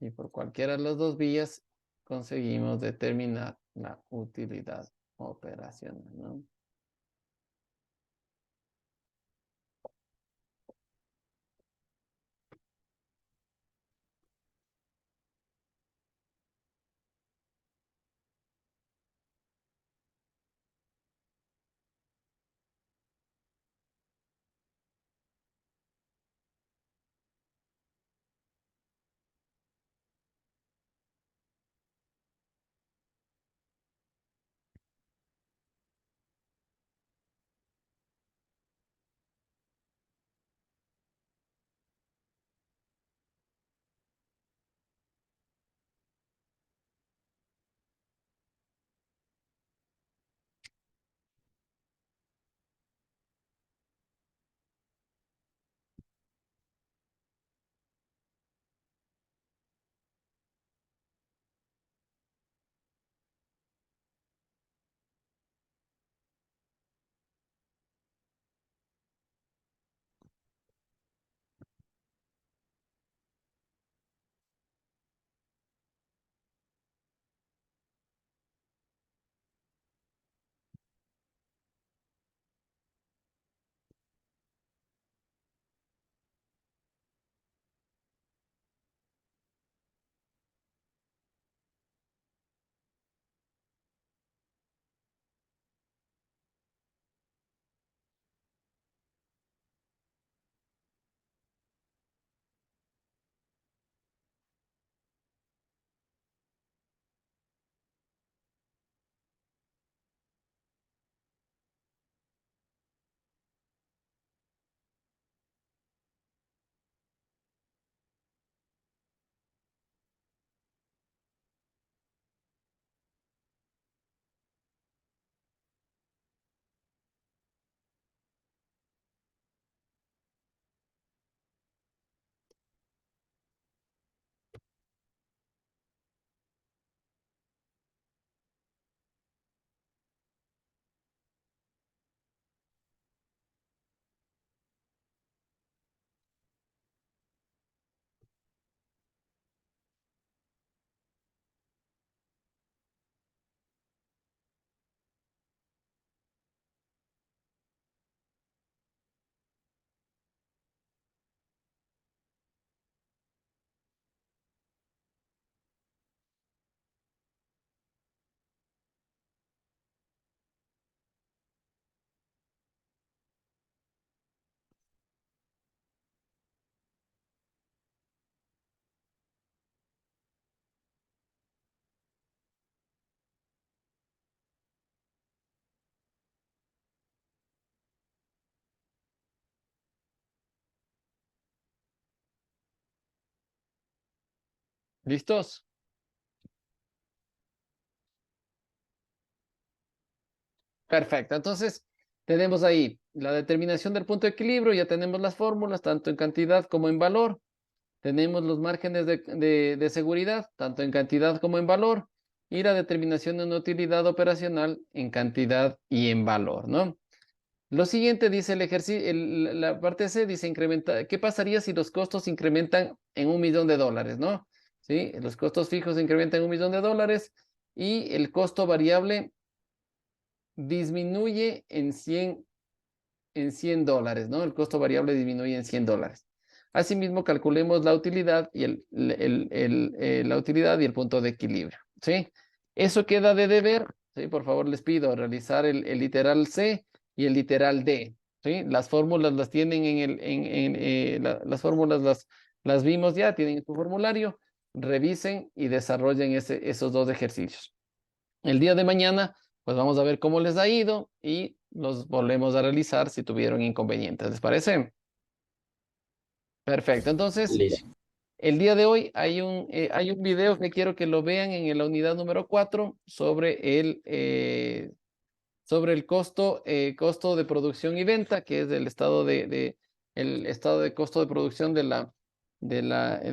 Y por cualquiera de las dos vías conseguimos determinar la utilidad operacional, ¿no? ¿Listos? Perfecto. Entonces, tenemos ahí la determinación del punto de equilibrio. Ya tenemos las fórmulas, tanto en cantidad como en valor. Tenemos los márgenes de seguridad, tanto en cantidad como en valor. Y la determinación de una utilidad operacional en cantidad y en valor, ¿no? Lo siguiente dice el ejercicio, la parte C dice incrementa, ¿qué pasaría si los costos incrementan en $1.000.000, ¿no? ¿Sí? Los costos fijos incrementan en $1.000.000 y el costo variable disminuye en $100, ¿no? El costo variable disminuye en $100. Asimismo, calculemos la utilidad y la utilidad y el punto de equilibrio, ¿sí? Eso queda de deber, ¿sí? Por favor, les pido realizar el literal C y el literal D, ¿sí? Las fórmulas las tienen las fórmulas las vimos ya, tienen su formulario. Revisen y desarrollen esos dos ejercicios. El día de mañana, pues vamos a ver cómo les ha ido y los volvemos a realizar si tuvieron inconvenientes. ¿Les parece? Perfecto. Entonces, Listo. el día de hoy hay un video que quiero que lo vean en la unidad número 4 sobre el costo de producción y venta, que es el estado de costo de producción de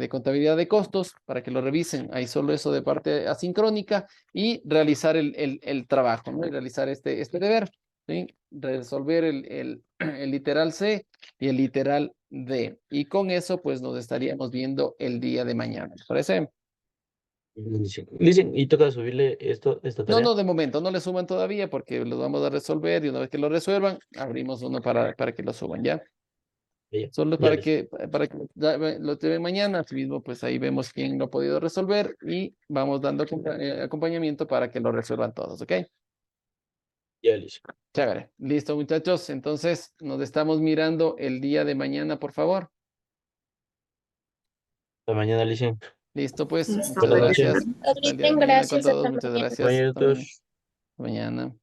contabilidad de costos, para que lo revisen. Hay solo eso de parte asincrónica y realizar el trabajo, ¿no? Y realizar este deber, ¿sí? Resolver el literal C y el literal D. Y con eso, pues nos estaríamos viendo el día de mañana. ¿Les parece? Dicen, y toca subirle esta No, tarea. no, de momento, no le suman todavía porque los vamos a resolver y una vez que lo resuelvan, abrimos uno para que lo suban, ¿ya? Ya, Solo ya listo. para que lo lleven mañana, así mismo, pues ahí vemos quién lo ha podido resolver y vamos dando acompañamiento para que lo resuelvan todos, ¿ok? Ya listo. Chévere. Listo, muchachos. Entonces, nos estamos mirando el día de mañana, por favor. Hasta mañana, Licen. Listo, pues. Listo. Muchas Buenas noches, gracias. Hasta el día de Adrián, mañana con gracias. todos. Hasta Muchas mañana. gracias. Hasta compañeritos. mañana.